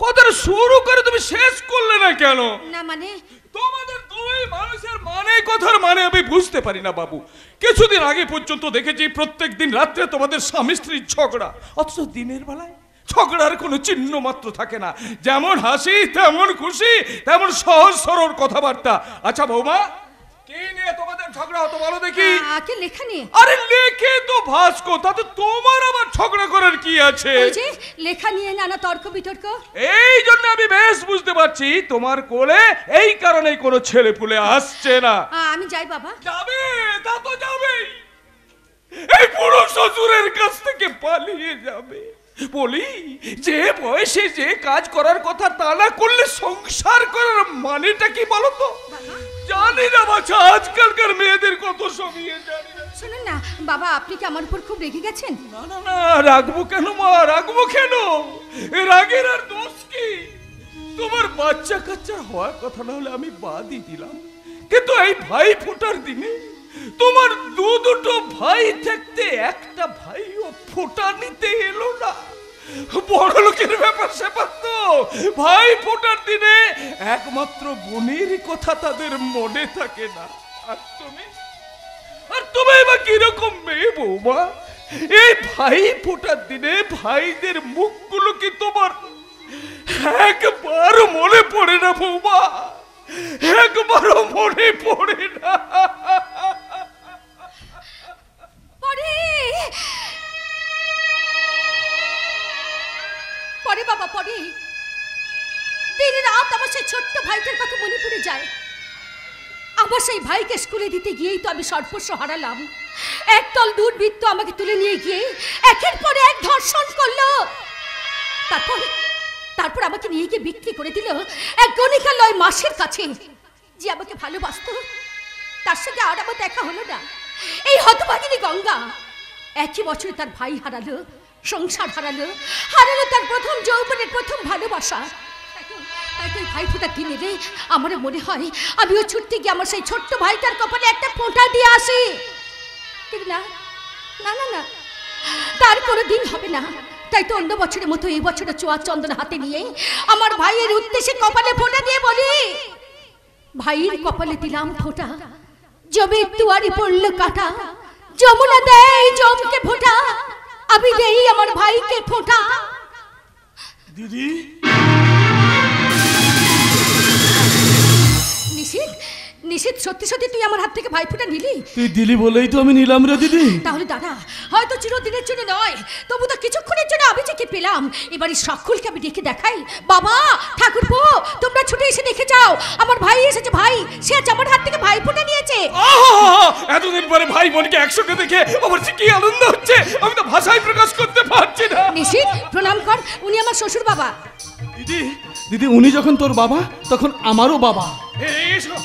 কথাটা শুরু করে তুমি শেষ করলে না কেন? না মানে তোমাদের দুই মানুষের কথার মানে আমি বুঝতে পারি না বাবু। কিছুদিন আগে পর্যন্ত দেখেছি প্রত্যেক দিন রাত্রে তোমাদের স্বামী স্ত্রীর ঝগড়া, অথচ দিনের বেলায় ঝগড়ার কোনো চিহ্ন মাত্র থাকে না। যেমন হাসি তেমন খুশি, তেমন সহজ সরল কথাবার্তা। আচ্ছা বৌমা, কি নিয়ে তোমাদের ঝগড়া হতো বলো দেখি? আগে লেখা নিয়ে। আরে লেখে তো ভাস্কো, তাতে তোমার আবার ঝগড়া করার কি আছে? ওই যে লেখা নিয়ে নানা তর্ক বিতর্ক। এই জন্য আমি বেশ বুঝতে পারছি তোমার কোলে এই কারণেই কোনো ছেলে পুলে আসছে না। আমি যাই বাবা। যাবে, তা তো যাবেই। এই বুড়ো শ্বশুরের কাছ থেকে পালিয়ে যাবে। বলি যে বয়সে যে কাজ করার কথা তা না করলে সংসার করার মানেটা কি বলো তো? জানি না বাছা, আজকালকার মেয়েদের কত সবিয়ে জানি না। শুনুন না বাবা, আপনি কি আমার উপর খুব রেগে গেছেন? না না না, রাখবো কেন মা, রাখবো কেন? রাগের আর দোষ কি? তোমার বাচ্চা কাচ্চা হওয়ার কথা না হলে আমি বাদই দিলাম, কিন্তু এই ভাই ফোটার দিনে তোমার দুটো ভাই থাকতে একটা ভাইও ফোটা নিতে এলো না। বড় লোকের ব্যাপার স্যাপার তো, ভাই ফোটার দিনে একমাত্র বোনের কথা তাদের মনে থাকে না। আর তুমি বা কিরকম মেয়ে বৌমা? এই ভাই ফোটার দিনে ভাইদের মুখগুলো কি তোমার একবার মনে পড়ে না বৌমা? একবারও মনে পড়ে না? পরে বাবা, পরে দিন রাত আমার সেই ছোট্ট ভাইটার কথা মনে পড়ে যায়। আমার সেই ভাইকে স্কুলে দিতে গিয়েই তো আমি সর্বস্ব হারালাম। একদল দুর্বৃত্ত আমাকে তুলে নিয়ে গিয়ে একের পর এক ধর্ষণ করলো। তারপর আমাকে নিয়ে গিয়ে বিক্রি করে দিল এক গণিকালয় মাসের কাছে, যে আমাকে ভালোবাসতো। তার সঙ্গে আর আমার দেখা হলো না। এই হতভাগিনী গঙ্গা একই বছরে তার ভাই হারালো, সংসার হারালো, হারালো তার প্রথম যৌবনের প্রথম ভালোবাসা। ভাই ফোঁটা কিনে রে, আমার মনে হয় আমিও ছুটতে গিয়ে আমার সেই ছোট্ট ভাইটার কপালে একটা ফোঁটা দিয়ে আসি। না না না না, তার কোনো দিন হবে না। তাই তো অন্য বছরের মতো এই বছরে চোয়া চন্দন হাতে নিয়ে আমার ভাইয়ের উদ্দেশ্যে কপালে ফোঁটা দিয়ে বলি, ভাইয়ের কপালে দিলাম ফোঁটা, জমি দুয়ারি পড়লো কাটা, যমুনা দেয় জমকে ফোঁটা, আমি দেই আমার ভাইকে ফোঁটা। দিদি, নিশিত, নিশিত, সত্যি সত্যি তুই আমার হাত থেকে ভাই ফোঁটা নিলি? তুই দিলি বলেই তো আমি নিলাম রে দিদি। তাহলে দাদা, হয়তো চিরদিনের জন্য নয়, তবু তো কিছুক্ষণের জন্য আমি যাকে পেলাম। এবারে সকলকে আমি ডেকে দেখাই, বাবা, ঠাকুরপো, তোমরা ছুটে এসে দেখে যাও, আমার ভাই এসেছে। ভাই, সে আজ আমার হাত থেকে ভাই ফোঁটা নিয়েছে। এতদিন পরে ভাই বোনকে একসঙ্গে দেখে আমার যে কি আনন্দ হচ্ছে, আমি তো ভাষায় প্রকাশ করতে পারছি না। নিশিত, প্রণাম কর, উনি আমার শ্বশুর বাবা। দিদি, দিদি, উনি যখন তোর বাবা তখন আমারও বাবা। এসো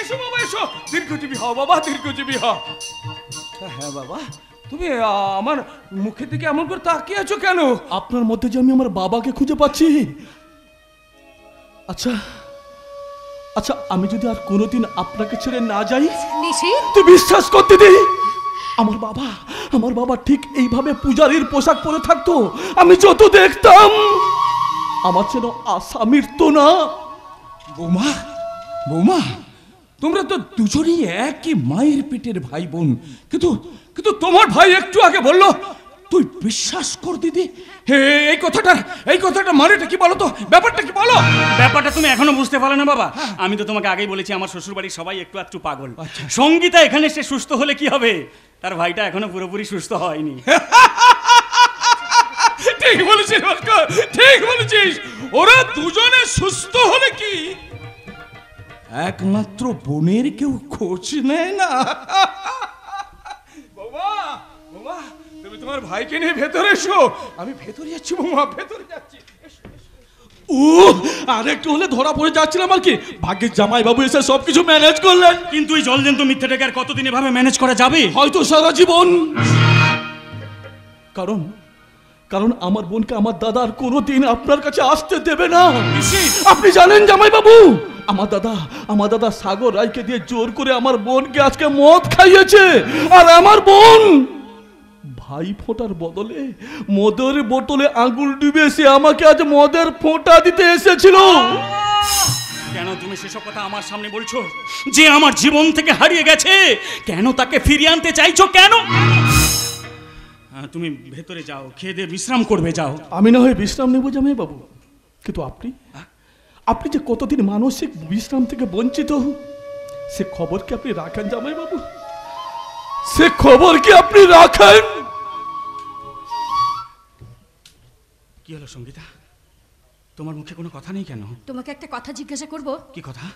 এসো বাবা, এসো, দীর্ঘজীবী হও বাবা, দীর্ঘজীবী হও। হ্যাঁ বাবা, তুমি আমার মুখের দিকে এমন করে তাকিয়ে আছো কেন? আপনার মধ্যে যে আমি আমার বাবাকে খুঁজে পাচ্ছি। আচ্ছা আচ্ছা, আমি যদি আর কোনোদিন আপনাকে ছেড়ে না যাই, নিশিত, তুই বিশ্বাস করতে দিই, আমার বাবা ঠিক এইভাবে পূজারীর পোশাক পরে থাকতো। আমি যত দেখতাম, আমার যেন আশা মিটতো না। বৌমা, বৌমা, তোমরা তো দুজনই একই মায়ের পেটের ভাই বোন, কিন্তু কিন্তু তোমার ভাই একটু আগে বললো, তুই বিশ্বাস কর দিদি, এই কথাটা মানেটা কি বলো তো? ব্যাপারটা কি বলো? ব্যাপারটা তুমি এখনো বুঝতে পারো না বাবা? আমি তো তোমাকে আগেই বলেছি আমার শ্বশুর বাড়ির সবাই একটু একটু পাগল। সঙ্গীতা এখানে সে সুস্থ হলে কি হবে, তার ভাইটা এখনো পুরোপুরি সুস্থ হয়নি। ঠিক বলেছিস ভাস্কর, ঠিক বলেছিস। ওরা দুজনে সুস্থ হলে কি একমাত্র বোনের কেউ খোঁজ নেয় না? বাবা, বাবা, তুমি তোমার ভাইকে নিয়ে ভেতরে এসো। আমি ভেতরে যাচ্ছি বৌমা, ভেতরে যাচ্ছি। আরেকটু হলে ধরা পড়ে যাচ্ছিলাম আর কি। ভাগ্যের জামাই বাবু এসে সবকিছু ম্যানেজ করলেন। কিন্তু এই জলজন্ত মিথ্যাটাকে আর কতদিন এভাবে ম্যানেজ করা যাবে? হয়তো সারা জীবন। কারণ আমার বোনকে আমার দাদা আর কোনোদিন আপনার কাছে আসতে দেবে না। আপনি জানেন জামাই বাবু, আমার দাদা সাগর রায়কে দিয়ে জোর করে আমার বোনকে আজকে মদ খাইয়েছে। আর আমার বোন ভাই ফোঁটার বদলে মদের বোতলে আঙুল ডুবে সে আমাকে আজ মদের ফোঁটা দিতে এসেছিল। কেন তুমি সেসব কথা আমার সামনে বলছো? যে আমার জীবন থেকে হারিয়ে গেছে, কেন তাকে ফিরিয়ে আনতে চাইছো? কেন? তুমি ভেতরে যাও, খেয়ে দিয়ে বিশ্রাম করবে, যাও। আমি না হয় বিশ্রাম নেবো জামাই বাবু, কিন্তু আপনি যে কতদিন মানসিক বিশ্রাম থেকে বঞ্চিত, সে খবর কি আপনি রাখেন জামাই বাবু? সে খবর কি আপনি রাখেন? কি হলো সঙ্গীতা, তোমার মুখে কোনো কথা নেই কেন? তোমাকে একটা কথা জিজ্ঞাসা করব। কি কথা?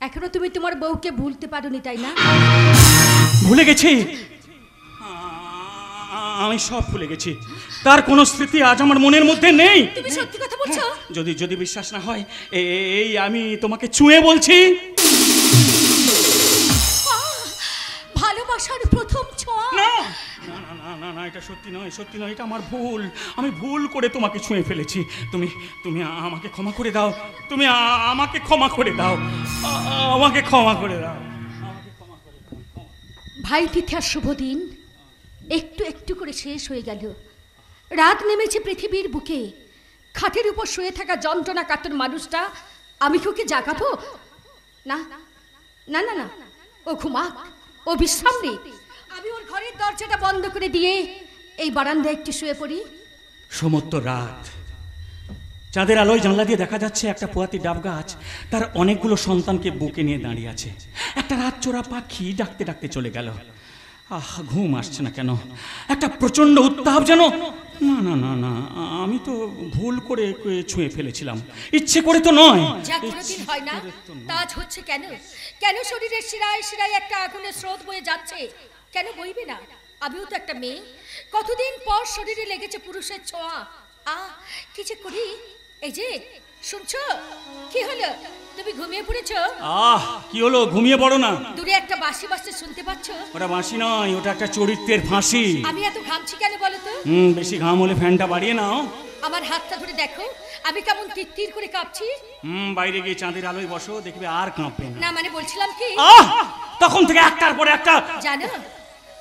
এখনো তুমি তোমার বউকে ভুলতে পারোনি, তাই না? ভুলে গেছি। আমি সব ভুলে গেছি। তার কোনো স্মৃতি আজ আমার মনের মধ্যে নেই। তুমি সত্যি কথা বলছো? যদি যদি বিশ্বাস না হয়, এই আমি তোমাকে ছুঁয়ে বলছি। ভালোবাসার প্রথম ছোঁয়া। না না না না না, এটা সত্যি নয়, সত্যি নয়, এটা আমার ভুল। আমি ভুল করে তোমাকে ছুঁয়ে ফেলেছি। তুমি তুমি আমাকে ক্ষমা করে দাও। তুমি আমাকে ক্ষমা করে দাও। আমাকে ক্ষমা করে দাও। ভাই তিথির শুভ দিন একটু একটু করে শেষ হয়ে গেল। রাত নেমেছে পৃথিবীর বুকে। খাটের উপর শুয়ে থাকা যন্ত্রণা কাতর মানুষটা আমি কি ওকে জাগাবো? না না না না, ও ঘুমাক, ও বিশ্রাম নেই। আমি ওর ঘরের দরজাটা বন্ধ করে দিয়ে এই বারান্দায় একটু শুয়ে পড়ি। সমস্ত রাত চাঁদের আলোয় জানলা দিয়ে দেখা যাচ্ছে একটা পোয়াতি ডাব গাছ তার অনেকগুলো সন্তানকে বুকে নিয়ে দাঁড়িয়ে আছে। একটা রাত চোরা পাখি ডাকতে ডাকতে চলে গেল। ঘুম আসছে না কেন? একটা প্রচন্ড উত্তাপ যেন। না না না না, আমি তো ভুল করে ছুঁয়ে ফেলেছিলাম, ইচ্ছে করে তো নয়। যা কোনোদিন হয় না তা আজ হচ্ছে কেন? কেন শরীরের শিরায় শিরায় একটা আগুনের স্রোত বয়ে যাচ্ছে? কেন বইবে না? আমিও তো একটা মেয়ে। কতদিন পর শরীরে লেগেছে পুরুষের ছোঁয়া। কি যে করি? এই যে শুনছো, কি হলো? তুমি ঘুমিয়ে পড়েছো? কি হলো? ঘুমিয়ে পড়ো না। দূরে একটা বাঁশি বাজছে, শুনতে পাচ্ছ? ওটা বাঁশি নয়, ওটা একটা চরিত্রের ফাঁসি। আমি এত ঘামছি কেন বলো তো? বেশি ঘাম হলে ফ্যানটা বাড়িয়ে নাও। আমার হাতটা ধরে দেখো, আমি কেমন তিরতির করে কাঁপছি। বাইরে গিয়ে চাঁদের আলোয় বসো, দেখবে আর কাঁপবে না। না মানে বলছিলাম কি, তখন থেকে একটার পর একটা। জানো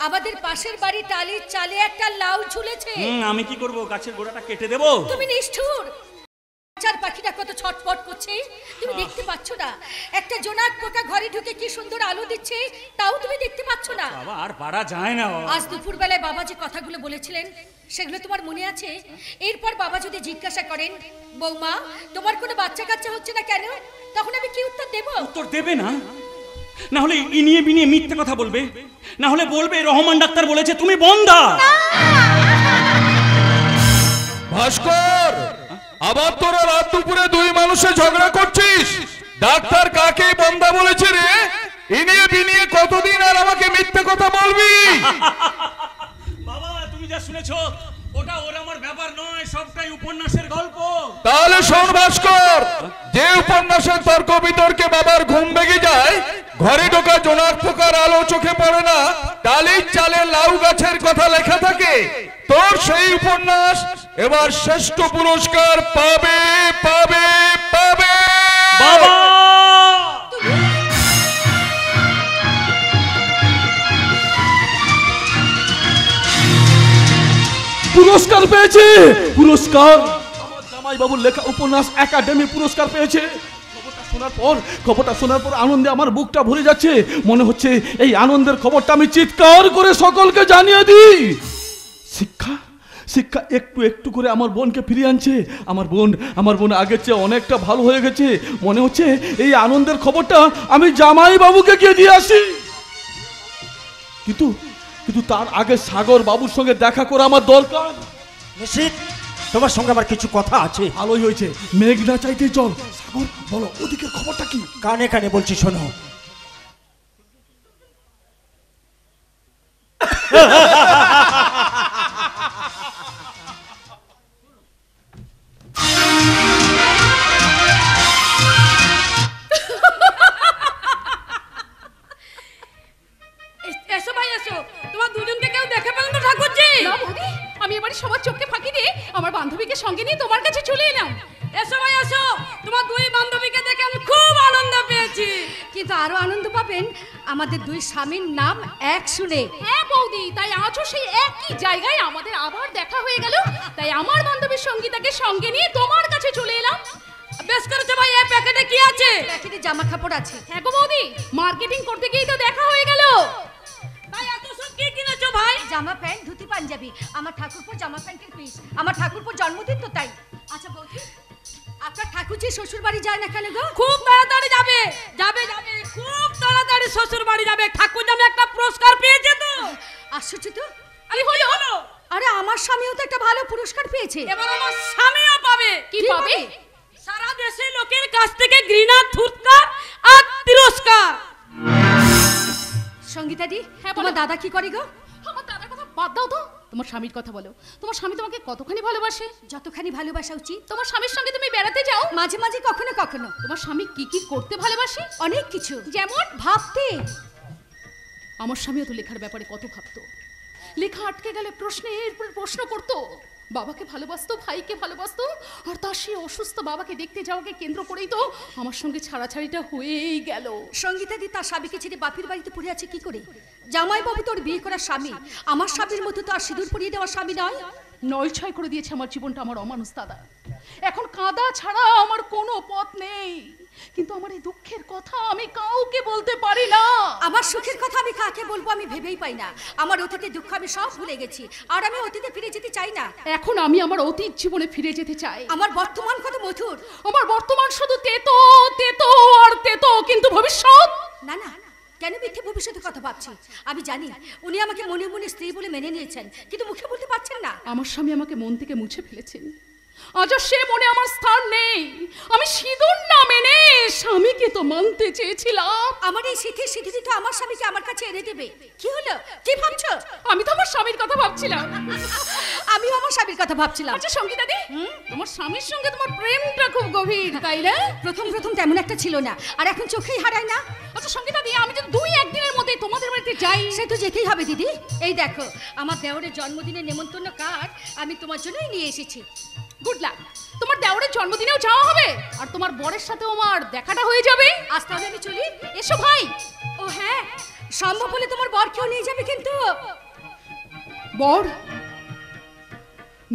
আমাদের পাশের বাড়ি টালির চালে একটা লাউ ঝুলেছে। আমি কি করব? গাছের গোড়াটা কেটে দেবো? তুমি নিষ্ঠুর। চার পাখিটা কত ছটফট করছে, তুমি দেখতে পাচ্ছ না? একটা জোনাক পোকা ঘরে ঢুকে কি সুন্দর আলো দিচ্ছে, তাও তুমি দেখতে পাচ্ছ না? বাবা আর পারা যায় না। আজ দুপুর বেলায় বাবা যে কথাগুলো বলেছিলেন সেগুলো তোমার মনে আছে? এরপর বাবা যদি জিজ্ঞাসা করেন, বৌমা তোমার কোনো বাচ্চা কাচ্চা হচ্ছে না কেন, তখন আমি কি উত্তর দেব? উত্তর দেবে না? না হলে ইনিয়ে বিনিয়ে মিথ্যে কথা বলবে, না হলে বলবে রহমান ডাক্তার বলেছে তুমি বন্ধা। ভাস্কর, আবার তোরা রাত দুপুরে দুই মানুষে ঝগড়া করছিস? ডাক্তার কাকে বন্ধা বলেছে রে? ইনিয়ে বিনিয়ে কতদিন আর আমাকে মিথ্যে কথা বলবি? বাবা তুমি যা শুনেছো ওটা ওর আমার ব্যাপার নয়, সবটাই উপন্যাসের গল্প। তাহলে শোন ভাস্কর, যে উপন্যাসের তর্ক বিতর্কে বাবার ঘুম ভেঙে যায়, ঘরে ঢোকা জোনাক পোকার আলো চোখে পড়ে না, টালির চালে লাউ গাছের কথা লেখা থাকে, তোর সেই উপন্যাস এবার শ্রেষ্ঠ পুরস্কার পাবে পাবে পাবে। বাবা পুরস্কার পেয়েছে, পুরস্কার আমার জামাই বাবুর লেখা উপন্যাস একাডেমি পুরস্কার পেয়েছে। খবরটা শোনার পর আনন্দে আমার বুকটা ভরে যাচ্ছে। মনে হচ্ছে এই আনন্দের খবরটা আমি চিৎকার করে সকলকে জানিয়ে দিই। শিক্ষা শিক্ষা একটু একটু করে আমার বোনকে ফিরিয়ে আনছে। আমার বোন আগের চেয়ে অনেকটা ভালো হয়ে গেছে। মনে হচ্ছে এই আনন্দের খবরটা আমি জামাই বাবুকে গিয়ে দিয়ে আসি। কিন্তু তার আগে সাগর বাবুর সঙ্গে দেখা করা আমার দরকার। নিশ্চিত তোমার সঙ্গে আমার কিছু কথা আছে। ভালোই হয়েছে, মেঘ না চাইতে চল। সাগর বলো ওদিকের খবরটা কি? কানে কানে বলছি শোনো। এসো ভাই এসো, তোমার দুজনকে কেউ দেখে পেল না ঠাকুরজি? না বৌদি, আমি এবারে সবার চোখকে ফাঁকি দিয়ে আমার বান্ধবীকে সঙ্গে নিয়ে তোমার কাছে চলে এলাম। এসো ভাই এসো, তোমার দুই বান্ধবীকে দেখে আমি খুব আনন্দ পেয়েছি। কিন্তু আরো আনন্দ পাবেন আমাদের দুই স্বামীর নাম এক শুনে। হ্যাঁ বৌদি, তাই আজও সেই একই জায়গায় আমাদের আবার দেখা হয়ে গেল। তাই আমার বান্ধবী সঙ্গীতাকে সঙ্গে নিয়ে তোমার কাছে চলে এলাম। বেশ করেছো ভাই, এই প্যাকেটে কি আছে? প্যাকেটে জামা কাপড় আছে। হ্যাঁ গো বৌদি, মার্কেটিং করতে গিয়েই তো দেখা হয়ে গেল। ভাই এত সব কি কিনেছো ভাই? জামা প্যান্ট, ধুতি, পাঞ্জাবি। আমার ঠাকুরপোর জামা প্যান্টের পিস। আমার ঠাকুরপোর জন্মদিন তো তাই। আচ্ছা বৌদি, আপনার ঠাকুরজি শ্বশুর বাড়ি যায় না কেন গো? খুব তাড়াতাড়ি যাবে যাবে যাবে, খুব তাড়াতাড়ি শ্বশুর বাড়ি যাবে। ঠাকুর জামে একটা পুরস্কার পেয়েছে তো। আশ্চর্য তো। আরে হলো। আরে আমার স্বামীও তো একটা ভালো পুরস্কার পেয়েছে। এবার আমার স্বামীও পাবে। কি পাবে? সারা দেশের লোকের কাছ থেকে ঘৃণা, থুতকার আর তিরস্কার। সঙ্গীতাদি, হ্যাঁ, তোমার বলো। দাদা কি করে গো? আমার দাদার কথা বাদ দাও তো, তোমার স্বামীর কথা বলো। তোমার স্বামী তোমাকে কতখানি ভালোবাসে? যতখানি ভালোবাসা উচিত। তোমার স্বামীর সঙ্গে তুমি বেড়াতে যাও? মাঝে মাঝে কখনো কখনো। তোমার স্বামী কি কি করতে ভালোবাসে? অনেক কিছু। যেমন? ভাবতে। আমার স্বামীও তো লেখার ব্যাপারে কত ভাবতো। লেখা আটকে গেলে প্রশ্নের পর প্রশ্ন করতো। বাবাকে ভালোবাসতো, ভাইকে ভালোবাসতো, আর তার সেই অসুস্থ বাবাকে দেখতে যাওয়াকে কেন্দ্র করেই তো আমার সঙ্গে ছাড়াছাড়িটা হয়েই গেল। সঙ্গীতাদি তার স্বামীকে ছেড়ে বাপের বাড়িতে পড়ে আছে কি করে? জামাইবাবু তোর বিয়ে করা স্বামী, আমার স্বামীর মতো তো আর সিঁদুর পরিয়ে দেওয়ার স্বামী নয়। নলছয় করে দিয়েছে আমার জীবনটা আমার অমানুষ দাদা। এখন কাঁদা ছাড়া আমার কোনো পথ নেই। কিন্তু আমার এই দুঃখের কথা আমি কাউকে বলতে পারি না। আমার সুখের কথা আমি কাকে বলবো আমি ভেবেই পাই না। আমার অতীতের দুঃখ আমি সব ভুলে গেছি, আর আমি অতীতে ফিরে যেতে চাই না। এখন আমি আমার অতীত জীবনে ফিরে যেতে চাই। আমার বর্তমান কত মধুর। আমার বর্তমান শুধু তেতো তেতো আর তেতো, কিন্তু ভবিষ্যৎ না না। কেন মিথ্যে ভবিষ্যতের কথা ভাবছি? আমি জানি উনি আমাকে মনে মনে স্ত্রী বলে মেনে নিয়েছেন, কিন্তু মুখে বলতে পারছেন না। আমার স্বামী আমাকে মন থেকে মুছে ফেলেছেন। আজ সে মনে আমার স্থান নেই। আমি সিঁদুর না মেনে স্বামীকে তো মানতে চেয়েছিলাম। আমার এই শীতের সিঁদুরি তো আমার স্বামীকে আমার কাছে এনে দেবে। কি হলো? কি ভাবছো? আমি তো আমার স্বামীর কথা ভাবছিলাম। আমিও আমার স্বামীর কথা ভাবছিলাম। আচ্ছা সঙ্গীতাদি, তোমার স্বামীর সঙ্গে তোমার প্রেমটা খুব গভীর, তাই না? প্রথম প্রথম তেমন একটা ছিল না, আর এখন চোখেই হারায় না। আচ্ছা সঙ্গীতাদি, আমি যদি 2-1 দিনের মধ্যে তোমাদের বাড়িতে যাই? সে তো যেতেই হবে দিদি। এই দেখো আমার দেওরের জন্মদিনের নেমন্তন্ন কার্ড আমি তোমার জন্যই নিয়ে এসেছি। Good luck. তোমার দেওরের জন্মদিনেও যাওয়া হবে, আর তোমার বরের সাথেও আমার দেখাটা হয়ে যাবে। আজ তাহলে আমি চলি। এসো ভাই। ও হ্যাঁ, সম্ভব হলে তোমার বরকেও নিয়ে যাবে। কিন্তু বর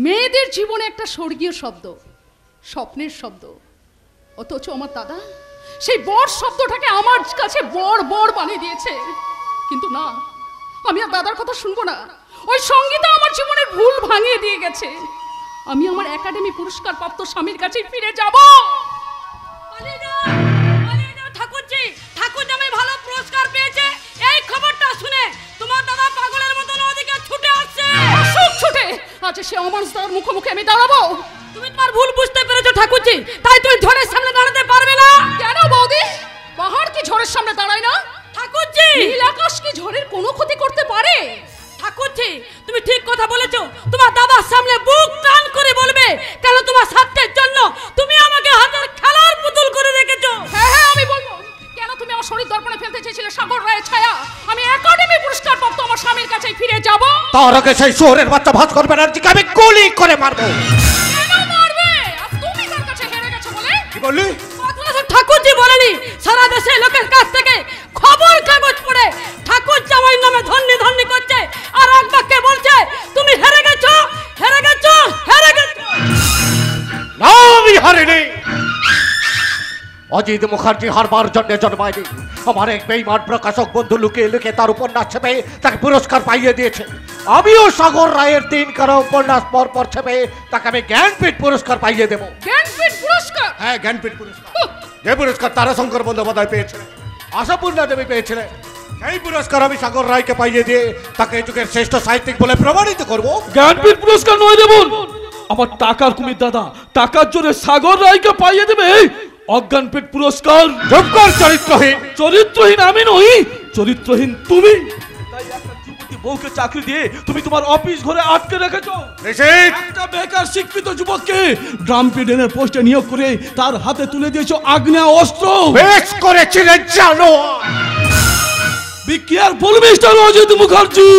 মেয়েদের জীবনে একটা স্বর্গীয় শব্দ, স্বপ্নের শব্দ। অথচ আমার দাদা সেই বর শব্দটাকে আমার কাছে বর বর বানিয়ে দিয়েছে। কিন্তু না, আমি আর দাদার কথা শুনবো না। ওই সঙ্গীতা আমার জীবনের ভুল ভাঙিয়ে দিয়ে গেছে। আমি আমার একাডেমি পুরস্কার প্রাপ্ত স্বামীর কাছে ফিরে যাব। ঠাকুরজি, ঠাকুর জামাই ভালো পুরস্কার পেয়েছে, এই খবরটা শুনে তোমার দাদা পাগলের মতন ওদিকে ছুটে আসছে। অসুখ ছুটে আজ সে অমানুষ তার মুখোমুখি আমি দাঁড়াবো। তুমি তোমার ভুল বুঝতে পেরেছো ঠাকুরজি, তাই তুমি ঝড়ের সামনে দাঁড়াতে পারবে না। কেন বৌদি? পাহাড় কি ঝড়ের সামনে দাঁড়ায় না? ঠাকুরজি, নীল আকাশ কি ঝড়ের কোনো ক্ষতি করতে পারে? ঠাকুরজি, তুমি ঠিক কথা বলেছো। তোমার দাদার সামনে বুক টান করে বলবে, কেন তোমার স্বার্থের জন্য তুমি আমাকে হাতের খেলার পুতুল করে রেখেছো। হ্যাঁ হ্যাঁ আমি বলবো। কেন তুমি আমার শরীর দর্পণে ফেলতে চেয়েছিলে সাগর রায়ের ছায়া? আমি একাডেমি পুরস্কার প্রাপ্ত আমার স্বামীর কাছে ফিরে যাব। তার আগে সেই শহরের বাচ্চা ভাস্কর ব্যানার্জিকে আমি গুলি করে মারবো। কেন মারবে? আর তুমি তার কাছে হেরে গেছো বলে? কি বললি? ঠাকুরজি বলেনি সারা দেশের লোকের কাছ থেকে খবর কাগজ পড়ে ঠাকুর জামাই নামে ধন্যি ধন্যি করছে, আর এক বাক্যে বলছে তুমি হেরে গেছো, হেরে গেছো, হেরে গেছো। না, আমি হারিনি। অজিত মুখার্জি হারবার জন্য জন্মায়নি। আমার এক বেঈমান প্রকাশক বন্ধু লুকিয়ে লুকিয়ে তার উপন্যাস ছেপে তাকে পুরস্কার পাইয়ে দিয়েছে। আমিও সাগর রায়ের 3 খানা উপন্যাস পর পর ছেপে তাকে আমি জ্ঞানপীঠ পুরস্কার পাইয়ে দেব। জ্ঞানপীঠ পুরস্কার? হ্যাঁ, জ্ঞানপীঠ পুরস্কার। যে পুরস্কার তারাশঙ্কর বন্দ্যোপাধ্যায় পেয়েছিলেন, আশাপূর্ণা দেবী পেয়েছিলেন, সেই পুরস্কার আমি সাগর রায়কে পাইয়ে দিয়ে তাকে এই যুগের শ্রেষ্ঠ সাহিত্যিক বলে প্রমাণিত করব। জ্ঞানপীঠ পুরস্কার নয় দেবন, আমার টাকার কুমির দাদা টাকার জোরে সাগর রায়কে পাইয়ে দেবে অজ্ঞানপীঠ পুরস্কার। চুপকর চরিত্রহীন। চরিত্রহীন আমি নই, চরিত্রহীন তুমি। তাই একটা যুবতী বউকে চাকরি দিয়ে তুমি তোমার অফিস ঘরে আটকে রেখেছো। একটা বেকার শিক্ষিত যুবককে ড্রাম পিডেনের পোস্টে নিয়োগ করে তার হাতে তুলে দিয়েছো আগ্নেয় অস্ত্র। বেশ করেছিলেন জানো। Be careful mister Ajit Mukherjee.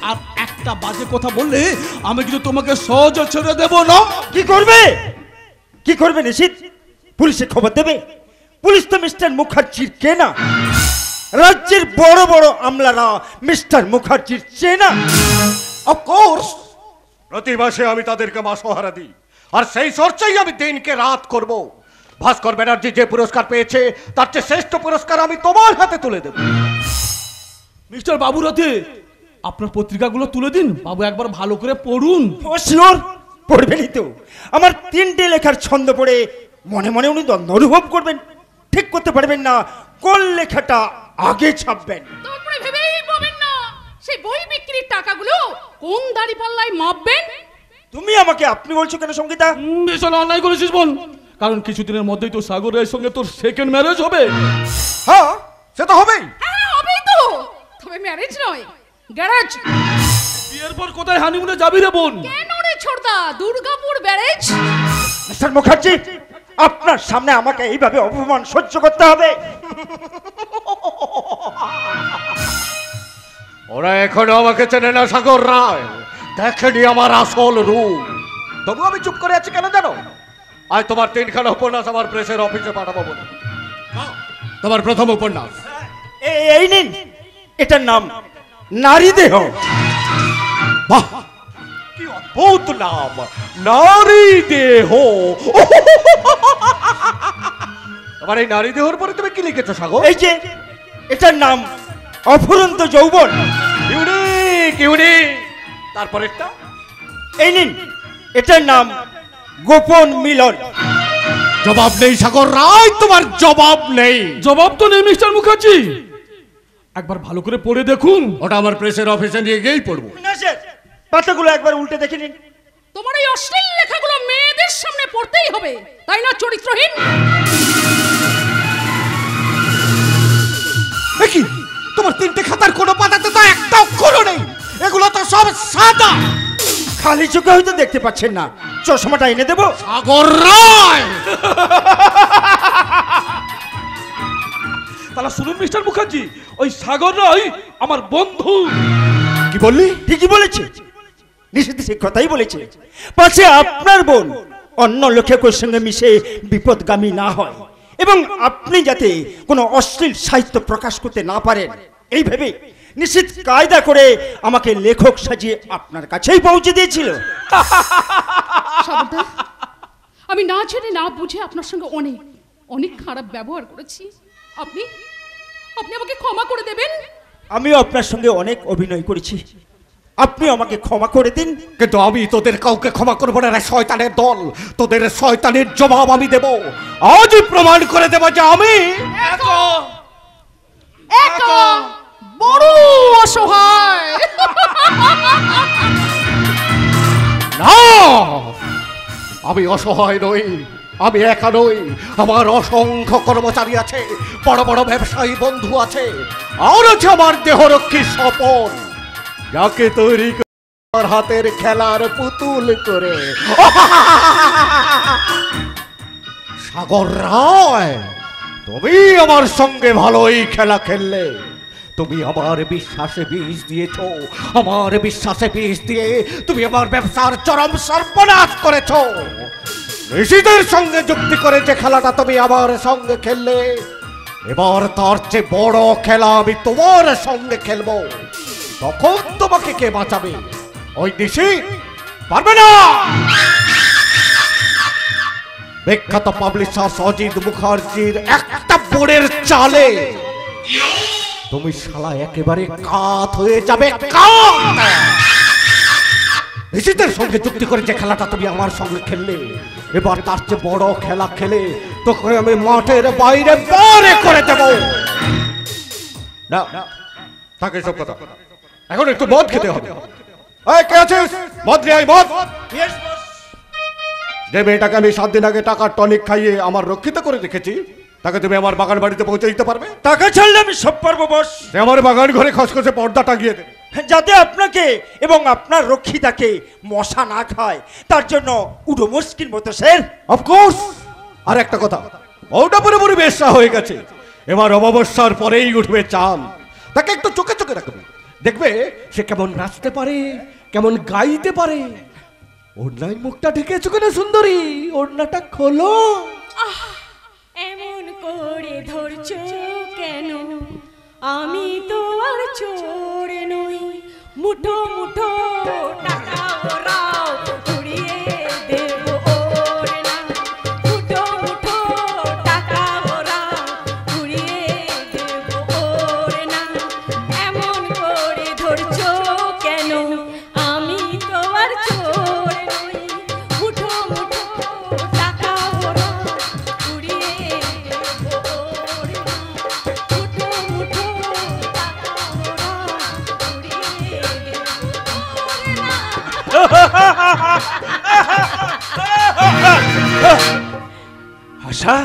আর একটা বাজে কথা বললে আমি কিন্তু তোমাকে সহজে ছেড়ে দেব না। কি করবে? কি করবে নিশিত? পুলিশে খবর দেবে? পুলিশ তো মিস্টার মুখার্জির কেনা। রাজ্যের বড় বড় আমলারা মিস্টার মুখার্জির চেনা। অফকোর্স, প্রতি মাসে আমি তাদেরকে মাসোহারা দিই, আর সেই চর্চাই আমি দিনকে রাত করব। ভাস্কর ব্যানার্জি যে পুরস্কার পেয়েছে তার চেয়ে শ্রেষ্ঠ পুরস্কার আমি তোমার হাতে তুলে দেব। মিস্টার বাবুর হাতে আপনার পত্রিকাগুলো তুলে দিন, বাবু একবার ভালো করে পড়ুন। ও শিওর, পড়বেনই তো। আমার 3টে লেখার ছন্দ পড়ে মনে মনে উনি দ্বন্দ্ব অনুভব করবেন, ঠিক করতে পারবেন না কোন লেখাটা আগে ছাপবেন। তারপরে ভেবেই পাবেন না সেই বই বিক্রির টাকাগুলো কোন দাড়ি পাল্লায় মাপবেন। তুমি আমাকে আপনি বলছো কেন সঙ্গীতা? ভীষণ অন্যায় করেছিস বোন, কারণ কিছুদিনের মধ্যেই তো সাগর রায়ের সঙ্গে তোর সেকেন্ড ম্যারেজ হবে। হ্যাঁ, সে তো হবেই। হ্যাঁ হবেই তো, তবে ম্যারেজ নয়, গ্যারেজ। বিয়ের পর কোথায় হানিমুনে যাবি রে বোন? কেন রে ছোটদা, দুর্গাপুর ব্যারেজ। মিস্টার মুখার্জি, আপনার সামনে আমাকে এইভাবে অপমান সহ্য করতে হবে? ওরা এখনো আমাকে চেনে না সাগর রায়, দেখেনি আমার আসল রূপ। তবু আমি চুপ করে আছি কেন জানো? আজ তোমার 3খানা উপন্যাস আমার প্রেসের অফিসে পাঠাবো বলে। তোমার প্রথম উপন্যাস এই নিন, এটার নাম নারী দেহ। বাহ, কি অদ্ভুত নাম, নারী দেহ। তোমার এই নারী দেহর পরে তুমি কি লিখেছো সাগর? এই যে এটার নাম অফুরন্ত যৌবন। Unique unique. তারপরেরটা? এই নিন, এটার নাম গোপন মিলন। জবাব নেই সাগর রায়, তোমার জবাব নেই। জবাব তো নেই মিস্টার মুখার্জি, একবার ভালো করে পড়ে দেখুন। ওটা আমার প্রেসের অফিসে নিয়ে গিয়েই পড়বো। না স্যার, পাতাগুলো একবার উল্টে দেখে নিন। তোমার এই অশ্লীল লেখাগুলো মেয়েদের সামনে পড়তেই হবে, তাই না চরিত্রহীন? কি তোমার 3টে খাতার কোনো পাতাতে তো একটা অক্ষরও নেই, এগুলো তো সব সাদা। খালি চোখে হয়তো দেখতে পাচ্ছেন না, চশমাটা এনে দেবো? সাগর রায়, তাহলে শুনুন মিস্টার মুখার্জি, ওই সাগর রায় আমার বন্ধু। কি বললি? ঠিকই বলেছে, নিষেধ সে কথাই বলেছে। পাছে আপনার বোন অন্য লোকের সঙ্গে মিশে বিপদগামী না হয় এবং আপনি যাতে কোনো অশ্লীল সাহিত্য প্রকাশ করতে না পারেন, এই ভেবে নিশ্চিত কায়দা করে আমাকে লেখক সাজিয়ে আপনার কাছেই পৌঁছে দিয়েছিল। সাবধান, আমি না জেনে না বুঝে আপনার সঙ্গে অনেক অনেক খারাপ ব্যবহার করেছি। আপনি আপনি আমাকে ক্ষমা করে দেবেন। আমিও আপনার সঙ্গে অনেক অভিনয় করেছি, আপনি আমাকে ক্ষমা করে দিন। কিন্তু আমি তোদের কাউকে ক্ষমা করবো না রে শয়তানের দল। তোদের শয়তানের জবাব আমি দেব, আজই প্রমাণ করে দেব যে আমি একা বড় অসহায়। না, আমি অসহায় নই, আমি একা নই। আমার অসংখ্য কর্মচারী আছে, বড় বড় ব্যবসায়ী বন্ধু আছে, আর আছে আমার দেহরক্ষী স্বপন, যাকে তৈরি করে আমার হাতের খেলার পুতুল করে। সাগর রায়, তুমি আমার সঙ্গে ভালোই খেলা খেললে। তুমি আমার বিশ্বাসে বিষ দিয়েছ, আমার বিশ্বাসে বিষ দিয়ে তুমি আমার ব্যবসার চরম সর্বনাশ করেছ। ঋষিদের সঙ্গে যুক্তি করে যে খেলাটা তুমি আমার সঙ্গে খেললে, এবার তার চেয়ে বড় খেলা আমি তোমার সঙ্গে খেলবো। তখন তোমাকে কে বাঁচাবে? ওই ঋষি পারবে না। বিখ্যাত পাবলিশার অজিত মুখার্জির একটা বোর্ডের চালে তুমি শালা একেবারে কাত হয়ে যাবে, কাত। ঋষিদের সঙ্গে যুক্তি করে যে খেলাটা তুমি আমার সঙ্গে খেললে, এবার তার চেয়ে বড় খেলা খেলে তোকে আমি মাঠের বাইরে বারে করে দেব। না থাকে সব কথা, এখন একটু মদ খেতে হবে। এই কে আছিস? মদ নিয়ে আয়, মদ। যে মেয়েটাকে আমি 7 দিন আগে টাকার টনিক খাইয়ে আমার রক্ষিত করে রেখেছি, তাকে তুমি আমার বাগান বাড়িতে পৌঁছে দিতে পারবে? টাকা ছাড়লে আমি সব পারবো বস। আমার বাগান ঘরে খসখসে পর্দা টাঙিয়ে দেবে, যাতে আপনাকে এবং আপনার রক্ষিতাকে মশা না খায়, তার জন্য উডো মুশকিল মতো স্যার। অফকোর্স। আর একটা কথা, ওটা পুরোপুরি বেশ্যা হয়ে গেছে, এবার অমাবস্যার পরেই উঠবে চাঁদ। তাকে একটু চোখে চোখে রাখবে, দেখবে সে কেমন নাচতে পারে, কেমন গাইতে পারে। ওড়নায় মুখটা ঢেকেছো কেন সুন্দরী? ওড়নাটা খোলো। এমন করে ধরছো কেন? আমি তো আর চোর নই, মুঠো মুঠো টাকা ওরাও উড়িয়ে দেব ওর না। মুঠো মুঠো টাকা ওরাও উড়িয়ে দেব ওর না। এমন করে ধরছো কেন? আমি তো আর চোর নই, মুঠো মুঠো টাকা ওরাও উড়িয়ে দেব ওর না। মুঠো মুঠো টাকা ওরাও উড়িয়ে দেব ওর না। আশা,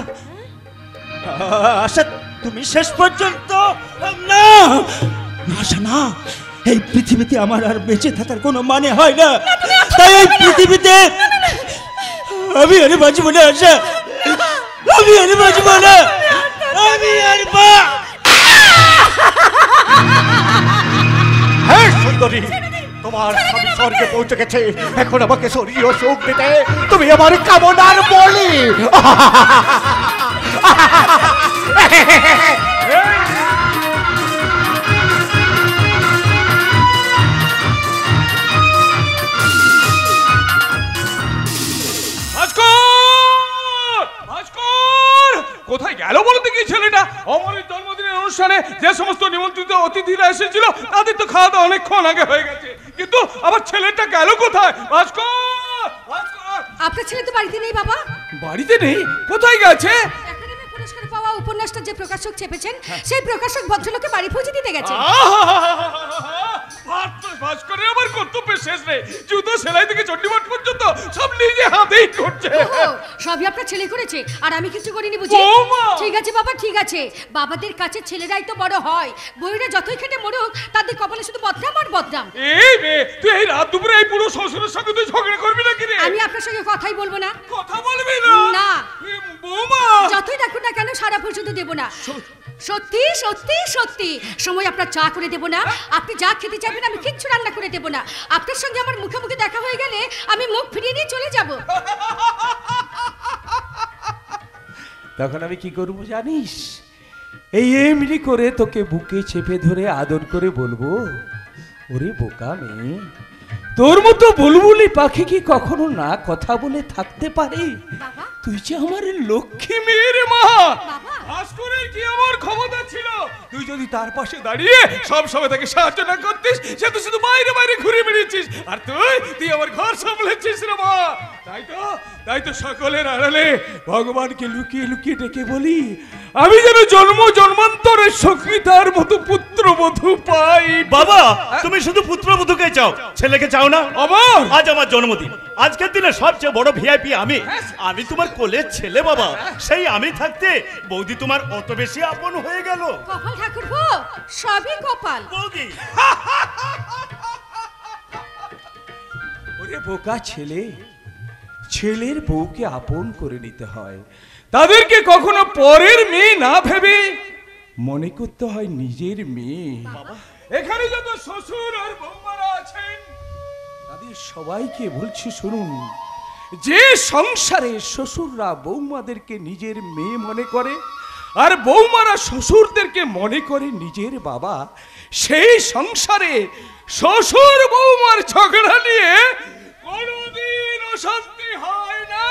আশা তুমি শেষ পর্যন্ত। না আশা, না, এই পৃথিবীতে আমার আর বেঁচে থাকার কোনো মানে হয় না। তাই এই পৃথিবীতে আমি আর বাঁচব না আশা, আমি আর বাঁচব না, আমি আর হ্যাঁ সুন্দরী, তোমার স্বামী স্বর্গে পৌঁছে গেছে, এখন আমাকে স্বর্গীয় সুখ দিতে তুমি আমার কামনার বলি। কোথায় গেল বলতে কি ছেলেটা? অমরের জন্মদিনের অনুষ্ঠানে যে সমস্ত নিমন্ত্রিত অতিথিরা এসেছিল তাদের তো খাওয়া দাওয়া অনেকক্ষণ আগে হয়ে গেছে, কিন্তু আবার ছেলেটা গেল কোথায়? আপনার ছেলে তো বাড়িতে নেই বাবা। বাড়িতে নেই? কোথায় গেছে? একাডেমি পুরস্কার পাওয়া উপন্যাসটা যে প্রকাশক চেপেছেন সেই প্রকাশক ভদ্রলোকে বাড়ি পৌঁছে দিতে গেছে। ভাস্করের আমার কর্তব্যের শেষ নেই, জুতো সেলাই থেকে চণ্ডীপাঠ পর্যন্ত সব নিজে হাতেই করছে। সবই আপনার ছেলে করেছে আর আমি কিছু করিনি বুঝি? ঠিক আছে বাবা, ঠিক আছে। বাবাদের কাছে ছেলেরাই তো বড় হয়, বউরা যতই খেটে মরুক তাদের কপালে শুধু বদনাম আর বদনাম। এই রে, তুই এই রাত দুপুরে এই পুরো শ্বশুরের সঙ্গে তুই ঝগড়া করবি নাকি রে? আমি আপনার সঙ্গে কথাই বলবো না। কথা বলবি না? না। বৌমা যতই দেখুন না কেন সারা পর্যন্ত দেব না। সত্যি সত্যি সত্যি সময় আপনার চা করে দেব না, আপনি যা খেতে চাইবেন আমি কিচ্ছু রান্না করে দেব না। আপনার সঙ্গে আমার মুখে মুখে দেখা হয়ে গেলে আমি মুখ ফিরিয়ে নিয়ে চলে যাব। তখন আমি কি করবো জানিস? এই এমনি করে তোকে বুকে চেপে ধরে আদর করে বলবো, ওরে বোকা মেয়ে, তোর মতো বুলবুলি পাখি কি কখনো না কথা বলে থাকতে পারে? তুই যে আমার লক্ষ্মী মেয়ের মা। ভাস্করের কি আমার ক্ষমতা ছিল? তুই যদি তার পাশে দাঁড়িয়ে সব সময় তাকে সাহায্য না করতিস, সে তো শুধু বাইরে বাইরে ঘুরে বেরিয়েছিস, আর তুই আমার ঘর সামলেছিস রে মা। তাই তো সকলের আড়ালে ভগবানকে লুকিয়ে লুকিয়ে ডেকে বলি, আমি যেন জন্ম জন্মান্তরের সঙ্গীতার মতো পুত্রবধূ পাই। বাবা, তুমি শুধু পুত্রবধূকে চাও, ছেলেকে চাও না? আমার আজ আমার জন্মদিন, আজকের দিনে সবচেয়ে বড় ভিআইপি আমি তোমার কোলের ছেলে বাবা। সেই আমি থাকতে বৌদি তোমার অত বেশি আপন হয়ে গেল। কপাল ঠাকুরপো, সবই কপাল। বৌদি ওরে বোকা ছেলে, ছেলের বউকে আপন করে নিতে হয়, তাদেরকে কখনো পরের মেয়ে না ভেবে মনে করতে হয় নিজের মেয়ে। এখানে যত শ্বশুর আর বৌমারা আছেন তাদের সবাইকে বলছি শুনুন, যে সংসারে শ্বশুররা বৌমাদেরকে নিজের মেয়ে মনে করে আর বৌমারা শ্বশুরদেরকে মনে করে নিজের বাবা, সেই সংসারে শ্বশুর বৌমার ঝগড়া নিয়ে কোনোদিন অশান্তি হয় না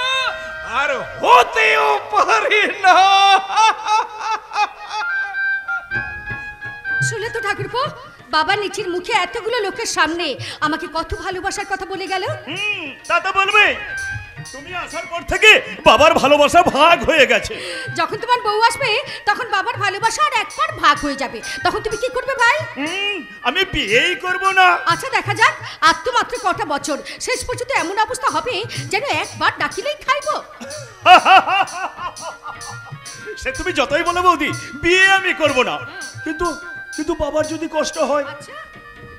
আর হতেও পারে না। শুনলে তো ঠাকুরপো, বাবা নিচের মুখে এতগুলো লোকের সামনে আমাকে কত ভালোবাসার কথা বলে গেল। তা তো বলবে, তুমি আসার পর থেকে বাবার ভালোবাসা ভাগ হয়ে গেছে। যখন তোমার বউ আসবে তখন বাবার ভালোবাসা আর একবার ভাগ হয়ে যাবে, তখন তুমি কি করবে ভাই? আমি বিয়েই করব না। আচ্ছা দেখা যাক, আর তো মাত্র কটা বছর, শেষ পর্যন্ত এমন অবস্থা হবে যেন একবার ডাকিলেই খাইবো। সে তুমি যতই বলো বৌদি, বিয়ে আমি করব না, কিন্তু কিন্তু বাবার যদি কষ্ট হয়,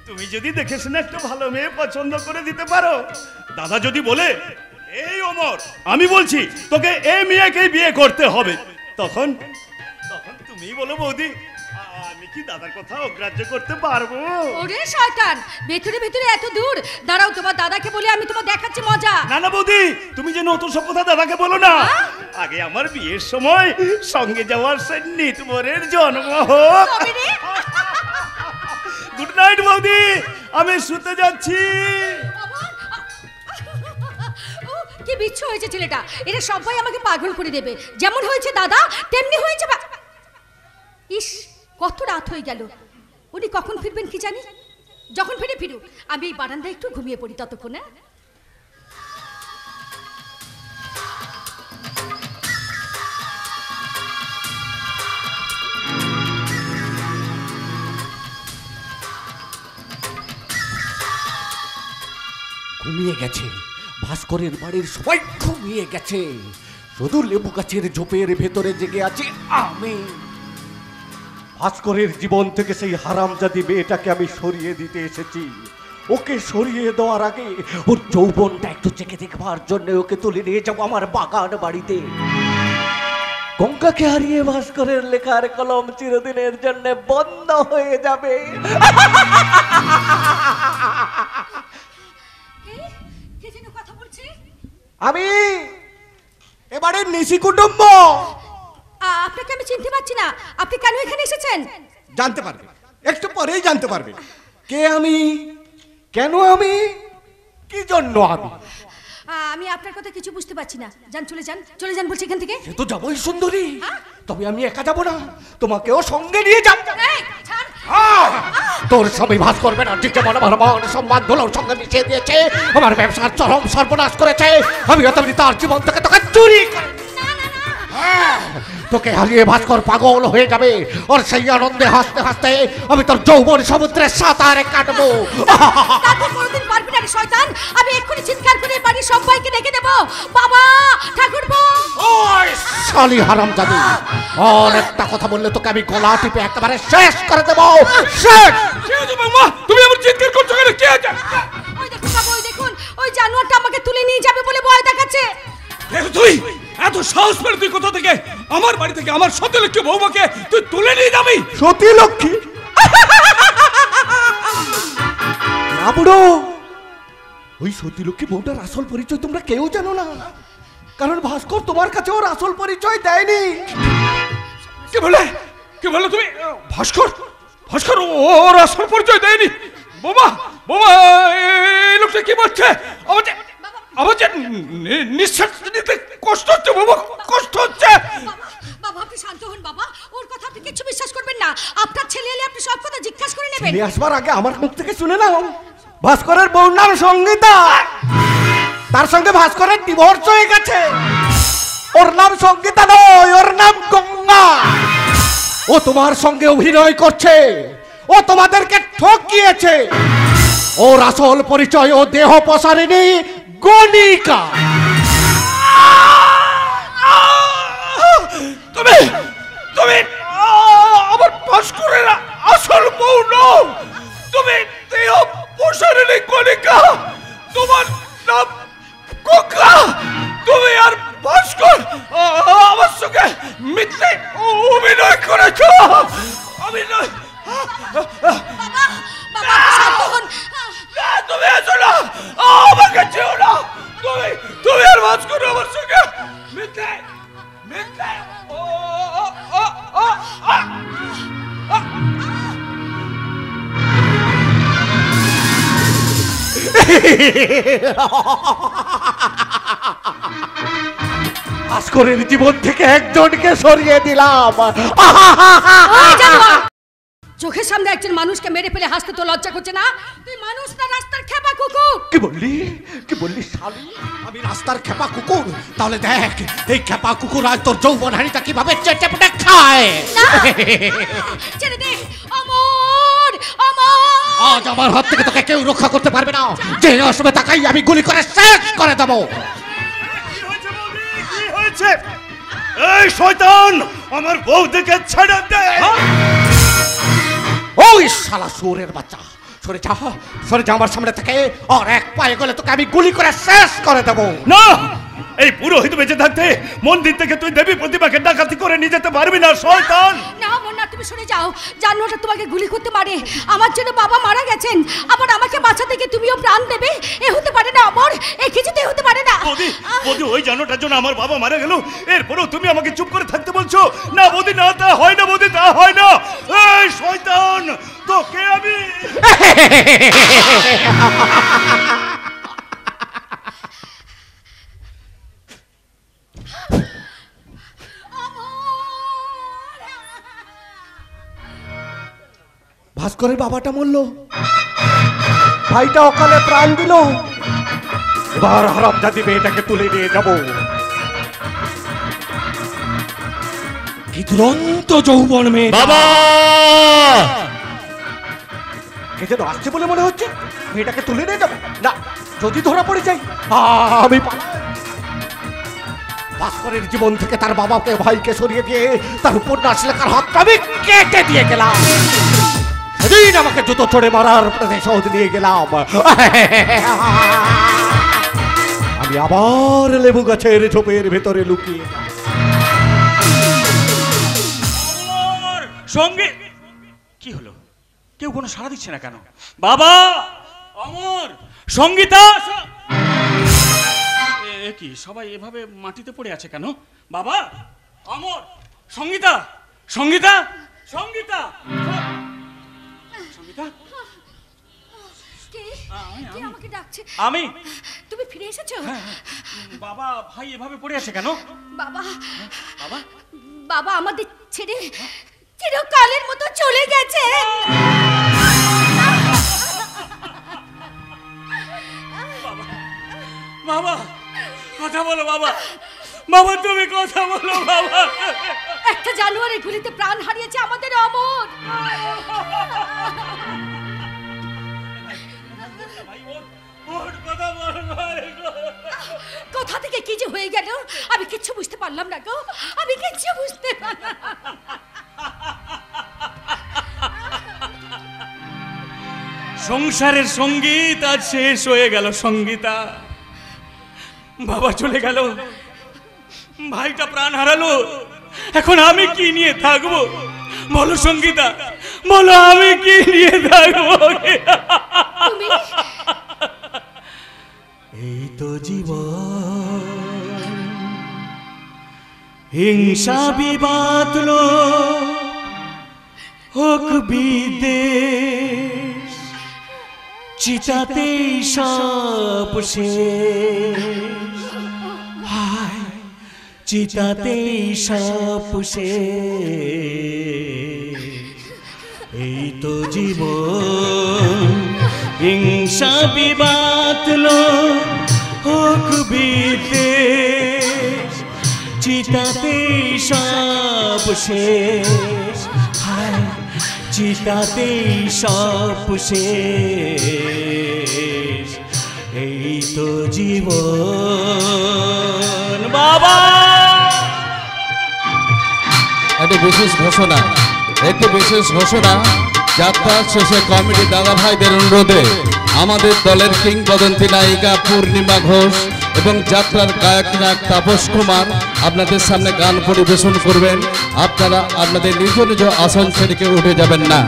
তুমি যদি দেখে শুনে একটা ভালো মেয়ে পছন্দ করে দিতে পারো, দাদা যদি বলে এই ওমর আমি বলছি তোকে এই মেয়েকেই বিয়ে করতে হবে, তখন তুমি বলো বৌদি আমি কি দাদার কথা অগ্রাহ্য করতে পারবো? ওরে শয়তান, ভেতরে ভেতরে এত দূর। দাঁড়াও, তোমার দাদাকে বলে আমি তোমার দেখাচ্ছি মজা। না না বৌদি, তুমি যে নতুন সব কথা দাদাকে বলো না, আগে আমার বিয়ের সময় সঙ্গে যাওয়ার সে নিতমরের জন্ম হোক। গুড নাইট বৌদি, আমি শুতে যাচ্ছি। কি বিচ্ছু হয়েছে ছেলেটা, এটা সবাই আমাকে পাগল করে দেবে। যেমন হয়েছে দাদা তেমনি হয়েছে ইস, কত রাত হয়ে গেল, উনি কখন ফিরবেন কি জানি। যখন ফিরুক, আমি এই বারান্দায় একটু ঘুমিয়ে পড়ি ততক্ষণে। ঘুমিয়ে গেছে, ভাস্করের বাড়ির সবাই ঘুমিয়ে গেছে, শুধু লেবু গাছের ঝোপের ভেতরে জেগে আছে আমি। ভাস্করের জীবন থেকে সেই হারামজাদি মেয়েটাকে আমি সরিয়ে দিতে এসেছি। ওকে সরিয়ে দেওয়ার আগে ওর যৌবনটা একটু চেকে দেখবার জন্য ওকে তুলে নিয়ে যাবো আমার বাগান বাড়িতে। গঙ্গাকে হারিয়ে ভাস্করের লেখার কলম চিরদিনের জন্য বন্ধ হয়ে যাবে। আমি এবারে নিশি কুটুম্ব। আপনাকে আমি চিনতে পারছি না, আপনি কেন এখানে এসেছেন? জানতে পারবে, একটু পরেই জানতে পারবে কে আমি, কেন আমি, কি জন্য আমি। আমি আপনার কথা কিছু বুঝতে পারছি না। যান, চলে যান, চলে যান বলছি এখান থেকে। সে তো যাবোই সুন্দরী, তবে আমি একা যাবো না, তোমাকেও সঙ্গে নিয়ে যাব। তোর স্বামী ভাস্কর ব্যানার্জি যেমন আমার মান সম্মান ধুলোর সঙ্গে মিশিয়ে দিয়েছে, আমার ব্যবসার চরম সর্বনাশ করেছে, আমি তেমনি তার জীবন থেকে তোকে চুরি করে তোকে হারিয়ে ভাস্কর পাগল হয়ে যাবে। আর সেই আনন্দে হাসতে হাসতে আমি তোর যৌবন সমুদ্রে সাঁতারে কাটবো। কোনোদিন পারবি না রে শয়তান। আমি এক্ষুনি চিৎকার করে বাড়ির সবাইকে ডেকে দেবো, বাবা, ঠাকুরপো। ওই শালি হারামজাদি, আর একটা কথা বললে তোকে আমি গলা টিপে একেবারে শেষ করে দেবো। শেষ। তুমি আমার চিৎকার করছো কেন? কে আছে? ওই দেখুন বাবা, ওই দেখুন, ওই জানোয়ারটা আমাকে তুলে নিয়ে যাবে বলে ভয় দেখাচ্ছে। তুই এত সাহস পেলে তুই কোথা থেকে আমার বাড়ি থেকে আমার সতীলক্ষ্মী বৌমাকে তুই তুলে নিয়ে যাবি? সতীলক্ষ্মী না বুড়ো, ওই সতীলক্ষ্মী বউটার আসল পরিচয় তোমরা কেউ জানো না, কারণ ভাস্কর তোমার কাছে ওর আসল পরিচয় দেয়নি। কে বলে তুমি? ভাস্কর ভাস্কর ওর আসল পরিচয় দেয়নি? বোমা বোমা, এই লোকটা কি বলছে? আমার যে নিঃশ্বাস নিতে কষ্ট হচ্ছে বাবা, কষ্ট হচ্ছে। বাবা আপনি শান্ত হন বাবা, ওর কথা আপনি কিছু বিশ্বাস করবেন না। আপনার ছেলে এলে আপনি সব কথা জিজ্ঞাসা করে নেবেন। নিয়ে আসবার আগে আমার মুখ থেকে শুনে নাও, ভাস্করের বউর নাম সঙ্গীতা, তার সঙ্গে ভাস্করের ডিভোর্স হয়ে গেছে। ওর নাম সঙ্গীতা নয়, ওর নাম গঙ্গা। ও তোমার সঙ্গে অভিনয় করছে, ও তোমাদেরকে ঠকিয়েছে। ওর আসল পরিচয় ও দেহ প্রসারিণী গণিকা। তুমি তুমি আমার ভাস্করের আসল বউ নও, তুমি দেহ প্রসারিণী গণিকা। তোমার নাম গঙ্গা। তুমি আর ভাস্কর আমার সঙ্গে মিথ্যে অভিনয় করেছ। অভিনয়। তুমি আছো না, আমাকে চেও না। তুমি আর ভাস্কর আমার সঙ্গে মিথ্যে মিথ্যে। ভাস্করের জীবন থেকে একজনকে সরিয়ে দিলাম। চোখের সামনে একজন মানুষকে মেরে ফেলে হাসতে তো লজ্জা করছে না? তুই মানুষ না রাস্তার খেপা কুকুর। কি বললি শালি? আমি রাস্তার খেপা কুকুর? তাহলে দেখ এই খেপা কুকুর আজ তোর যৌবন হানিটা কিভাবে চেটে পুটে খায়। ছেড়ে দে অমর, অমর। আজ আমার হাত থেকে তোকে কেউ রক্ষা করতে পারবে না। যে আসবে তাকাই আমি গুলি করে শেষ করে দেবো। কি হয়েছে? এই শয়তান, আমার বউ দেখে ছেড়ে দে। ওই শালা শুয়োরের বাচ্চা, সরে যা আমার সামনে থেকে। আর এক পায়ে গেলে তোকে আমি গুলি করে শেষ করে দেবো। না, এই পুরোহিত বেঁচে থাকতে মন্দির থেকে তুই দেবী প্রতিমাকে ডাকাতি করে নিয়ে যেতে পারবি না শয়তান। না না, তুমি সরে যাও। জানোয়ারটা তোমাকে গুলি করতে পারে। আমার জন্য বাবা মারা গেছেন, আবার আমাকে বাঁচাতে গিয়ে তুমিও প্রাণ দেবে? এ হতে পারে না অমর, এ কিছুতেই হতে পারে না। বৌদি ওই জানোটার জন্য আমার বাবা মারা গেল, এরপরেও তুমি আমাকে চুপ করে থাকতে বলছো? না বৌদি, না, তা হয় না বৌদি, তা হয় না। এই শয়তান, তোকে আমি ভাস্করের বাবাটা মরল, ভাইটা অকালে প্রাণ দিল। এবার হারামজাদি মেয়েটাকে তুলে নিয়ে যাব। কি দুরন্ত যৌবন মেয়ে বাবা! কে যেন আসছে বলে মনে হচ্ছে। মেয়েটাকে তুলে নিয়ে যাব না, যদি ধরা পড়ে যাই আমি ভাস্করের জীবন থেকে তার বাবাকে ভাইকে সরিয়ে দিয়ে তার উপন্যাস লেখার হাতটা আমি কেটে দিয়ে গেলাম। সেদিন আমাকে জুতো চড়ে মারার প্রতিশোধ নিয়ে গেলাম। আমি আবার লেবু গাছের ঝোপের ভেতরে লুকিয়ে সঙ্গে কি হলো? কেউ কোনো সাড়া দিচ্ছে না কেন? বাবা, অমর, সঙ্গীতা, কি সবাই এভাবে মাটিতে পড়ে আছে কেন? বাবা, অমর, সঙ্গীতা, সঙ্গীতা, সঙ্গীতা, সঙ্গীতা, কে আমাকে ডাকছে? আমি। তুমি ফিরে এসেছো? বাবা, ভাই এভাবে পড়ে আছে কেন? বাবা, বাবা, বাবা আমাদের ছেড়ে চিরকালের মতো চলে গেছে। বাবা, কথা বলো বাবা, বাবা তুমি কথা বলো বাবা। একটা জানুয়ারির গুলিতে প্রাণ হারিয়েছে আমাদের অমর। কোথা থেকে কি যে হয়ে গেল আমি কিচ্ছু বুঝতে পারলাম না গো, আমি কিচ্ছু বুঝতে পারলাম। সংসারের সঙ্গীত আজ শেষ হয়ে গেল। সঙ্গীতা, বাবা চলে গেল, ভাইটা প্রাণ হারালো, এখন আমি কি নিয়ে থাকবো বলো সঙ্গীতা, বলো আমি কি নিয়ে থাকবো? এই তো জীবন, হিংসা বিবাদ হোক বিদেশ, চিতাতেই সব শেষ, হায় চিতাতেই সব শেষ। এই তো জীবন, হিংসা বিবাদ হোক বিদেশ, চিতাতেই সব শেষ, হায় চিতাতেই সব শেষ। এই তো জীবন। বাবা, একটি বিশেষ ঘোষণা, যাত্রার শেষে কমিটি দাদা ভাইদের অনুরোধে আমাদের দলের কিংবদন্তি নায়িকা পূর্ণিমা ঘোষ এবং যাত্রার গায়ক নায়ক তাপস কুমার আপনাদের সামনে গান পরিবেশন করবেন। আপনারা আপনাদের নিজ নিজ আসন ছেড়ে উঠে যাবেন না।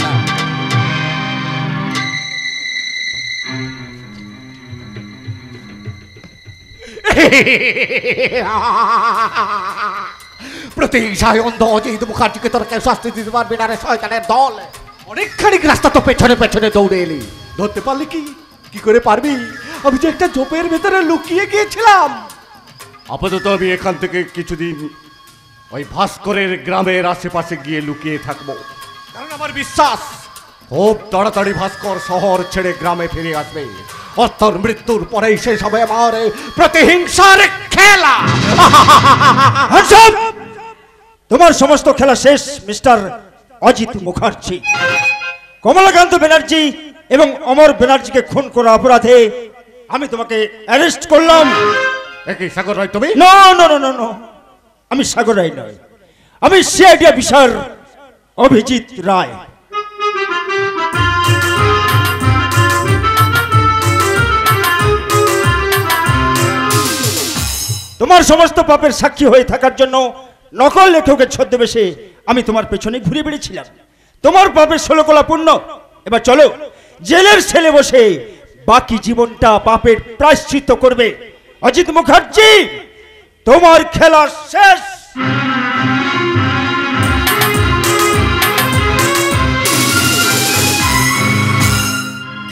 প্রতিহিংসায় অন্ধ অজিত মুখার্জিকে তোর কেউ শাস্তি দিতে পারবি না রে শয়তানের দল। অনেকখানি রাস্তা তো পেছনে পেছনে দৌড়ে এলি, ধরতে পারলি কি? কি করে পারবি? আমি যে একটা ঝোপের ভেতরে লুকিয়ে গিয়েছিলাম। আপাতত আমি এখান থেকে কিছুদিন ওই ভাস্করের গ্রামের আশেপাশে গিয়ে লুকিয়ে থাকবো, কারণ আমার বিশ্বাস খুব তাড়াতাড়ি ভাস্কর শহর ছেড়ে গ্রামে ফিরে আসবে। অর্থর মৃত্যুর পরেই শেষ হবে আমার প্রতিহিংসার খেলা। তোমার সমস্ত খেলা শেষ মিস্টার অজিত মুখার্জি। কমলাকান্ত ব্যানার্জি এবং অমর ব্যানার্জিকে খুন করা অপরাধে আমি তোমাকে অ্যারেস্ট করলাম। একই সাগর রায় তুমি? নো নো নো নো, আমি সাগর রায় নয়, আমি সিআইডি অফিসার অভিজিৎ রায়। তোমার সমস্ত পাপের সাক্ষী হয়ে থাকার জন্য নকল লেখকের ছদ্মবেশে আমি তোমার পেছনে ঘুরে বেড়েছিলাম। তোমার পাপের 16 কলা পূর্ণ। এবার চলো, জেলের সেলে বসে বাকি জীবনটা পাপের প্রায়শ্চিত্ত করবে। অজিত মুখার্জি, তোমার খেলা শেষ।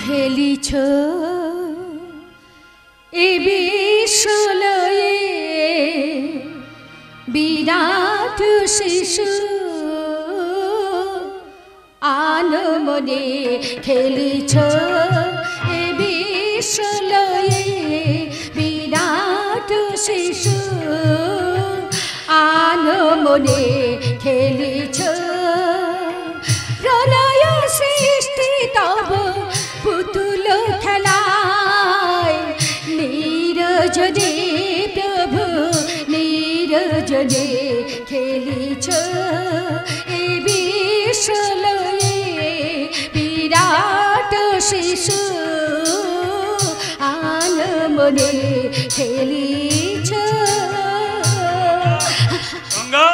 খেলিছ এ বিশ্বলয়ে বিরাট শিশু আনমনে, খেলিছ এ বিশ্বলয়ে বিরাট শিশু আনমনে, খেলিছ প্রলয় সৃষ্টি তব পুতুল খেলায়, নীরজনে প্রভু নীর জীবনে খেলিছ। গঙ্গা,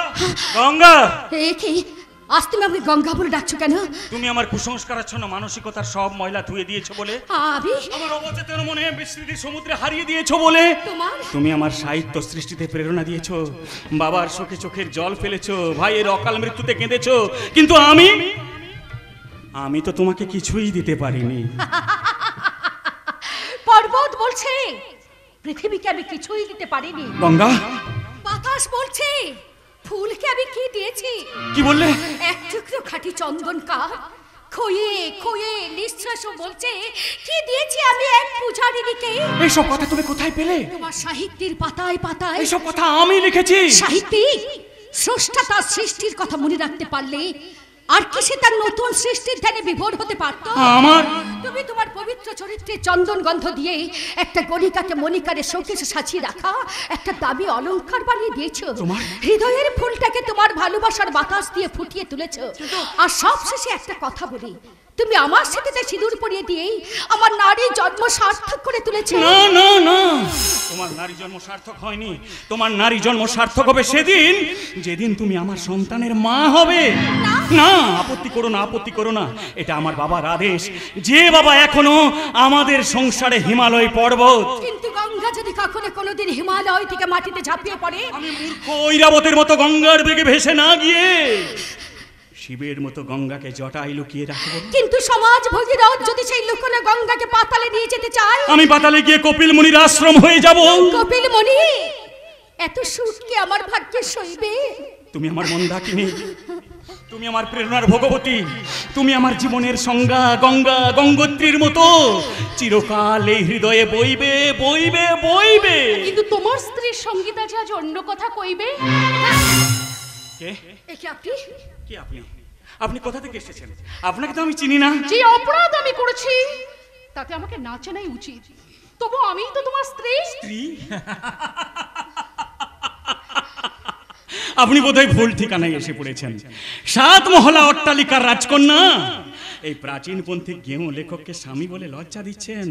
গঙ্গা, এ কি আজ তুমি আমাকে গঙ্গা বলে ডাকছো কেন? তুমি আমার কুসংস্কারাচ্ছন্ন মানসিকতার সব ময়লা ধুয়ে দিয়েছো বলে, আমি আমার অবচেতন মনে বিস্মৃতির সমুদ্রে হারিয়ে দিয়েছো বলে, তুমি আমার সাহিত্য সৃষ্টিতে প্রেরণা দিয়েছো, বাবার শোকে চোখের জল ফেলেছো, ভাইয়ের অকাল মৃত্যুতে কেঁদেছো, কিন্তু আমি তো তোমাকে কিছুই দিতে পারিনি। পর্বত বলছে পৃথিবীকে আমি কিছুই দিতে পারিনি। গঙ্গা, বাতাস বলছে ফুলকে আমি কি দিয়েছি? কি বললে? এক টুকরো খাঁটি চন্দন কাঠ খয়ে খয়ে নিঃশ্বাস বলছে কি দিয়েছি আমি এক পূজারিনীকে। এইসব কথা তুমি কোথায় পেলে? তোমার সাহিত্যের পাতায় পাতায়। এইসব কথা আমি লিখেছি। সাহিত্যিক স্রষ্টা তার সৃষ্টির কথা মনে রাখতে পারলে আর কি সে তার নতুন সৃষ্টির ধ্যানে বিভোর হতে পারতো? তুমি তোমার পবিত্র চরিত্রে চন্দন গন্ধ দিয়ে একটা গণিকাকে মণিকারে শোকেশে সাজিয়ে রাখা একটা দামি অলংকার বানিয়ে দিয়েছো। হৃদয়ের ফুলটাকে তোমার ভালোবাসার বাতাস দিয়ে ফুটিয়ে তুলেছো। আর সবশেষে একটা কথা বলি, তুমি আমার সাথে সিঁদুর পরিয়ে দিয়েই আমার নারী জন্ম সার্থক করে তুলেছো। না না না, তোমার নারী জন্ম সার্থক হয়নি। তোমার নারী জন্ম সার্থক হবে সেদিন যেদিন তুমি আমার সন্তানের মা হবে। না, আপত্তি করো না, আপত্তি করো না, এটা আমার বাবার আদেশ। যে বাবা এখনো আমাদের সংসারে হিমালয় পর্বত। কিন্তু গঙ্গা যদি কখনো কোনোদিন হিমালয় থেকে মাটিতে ঝাঁপিয়ে পড়ে, আমি মূর্খ ঐরাবতের মতো গঙ্গার বেগে ভেসে না গিয়ে শিবের মতো গঙ্গাকে জটায় লুকিয়ে রাখবো। কিন্তু সমাজ ভগীরথ যদি সেই লুকোনো গঙ্গাকে পাতালে নিয়ে যেতে চায়, আমি পাতালে গিয়ে কপিল মুনির আশ্রম হয়ে যাব। কপিল মুনি এত সুখ কি আমার ভাগ্যে সইবে? তুমি আমার মন্দাকিনী, তুমি আমার প্রেরণার ভগবতী, তুমি আমার জীবনের সংজ্ঞা। গঙ্গা গঙ্গোত্রীর মতো চিরকাল এই হৃদয়ে বইবে বইবে বইবে। কিন্তু তোমার স্ত্রীর সঙ্গীতা যে আজ অন্য কথা কইবে। কে? একে আপনি? কে আপনি? আপনি কোথা থেকে এসেছেন? আপনাকে তো আমি চিনি না। যে অপরাধ আমি করেছি তাতে আমাকে না চেনাই উচিত, তবু আমি তো তোমার স্ত্রী। স্ত্রী? আপনি বোধহয় ভুল ঠিকানায় এসে পড়েছেন। 7 মহলা অট্টালিকার রাজকন্যা এই প্রাচীনপন্থী গেঁয়ো লেখককে স্বামী বলে লজ্জা দিচ্ছেন।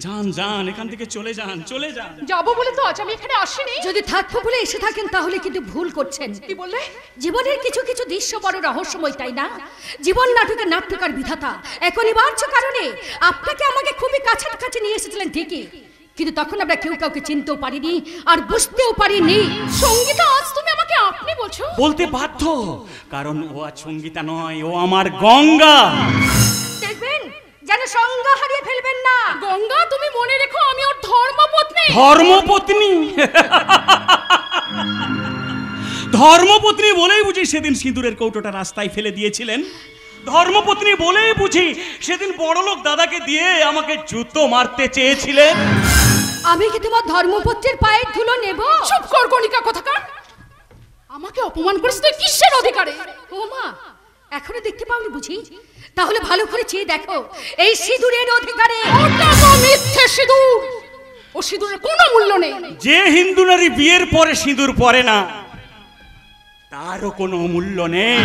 যান যান, এখান থেকে চলে যান, চলে যান। যাবো বলে তো আজ আমি এখানে আসিনি। যদি থাকবো বলে এসে থাকেন তাহলে কিন্তু ভুল করছেন। কি বললে? জীবনের কিছু কিছু দৃশ্য বড় রহস্যময়, তাই না? জীবন নাটকের নাট্যকার বিধাতা এক অনিবার্য কারণে আপনাকে আমাকে খুবই কাছাকাছি নিয়ে এসেছিলেন ঠিকই, কিন্তু তখন আমরা কেউ কাউকে চিনতেও পারিনি আর বুঝতেও পারিনি। সঙ্গীতা, আজ তুমি আমাকে আপনি বলছো? বলতে বাধ্য, কারণ ও আজ সঙ্গীতা নয়, ও আমার গঙ্গা। দেখবেন যেন সংজ্ঞা হারিয়ে ফেলবেন না। গঙ্গা, তুমি মনে রেখো আমি ওর ধর্মপত্নী। ধর্মপত্নী? ধর্মপত্নী বলেই বুঝি সেদিন সিঁদুরের কৌটোটা রাস্তায় ফেলে দিয়েছিলেন? ধর্মপত্নী বলেই বুঝি সেদিন বড়লোক দাদাকে দিয়ে আমাকে জুতো মারতে চেয়েছিলেন? আমি কি তোমার ধর্মপত্রের পায়ের ধুলো নেব? চুপ কর গণিকা কোথাকার। আমাকে অপমান করিস তুই কিসের অধিকারে? ও মা, এখনো দেখতে পাওনি বুঝি? তাহলে ভালো করে চেয়ে দেখো, এই সিঁদুরের অধিকারে। ওটা তো মিথ্যে সিঁদুর, ও সিঁদুরের কোনো মূল্য নেই। যে হিন্দু নারী বিয়ের পরে সিঁদুর পরে না তারও কোনো মূল্য নেই।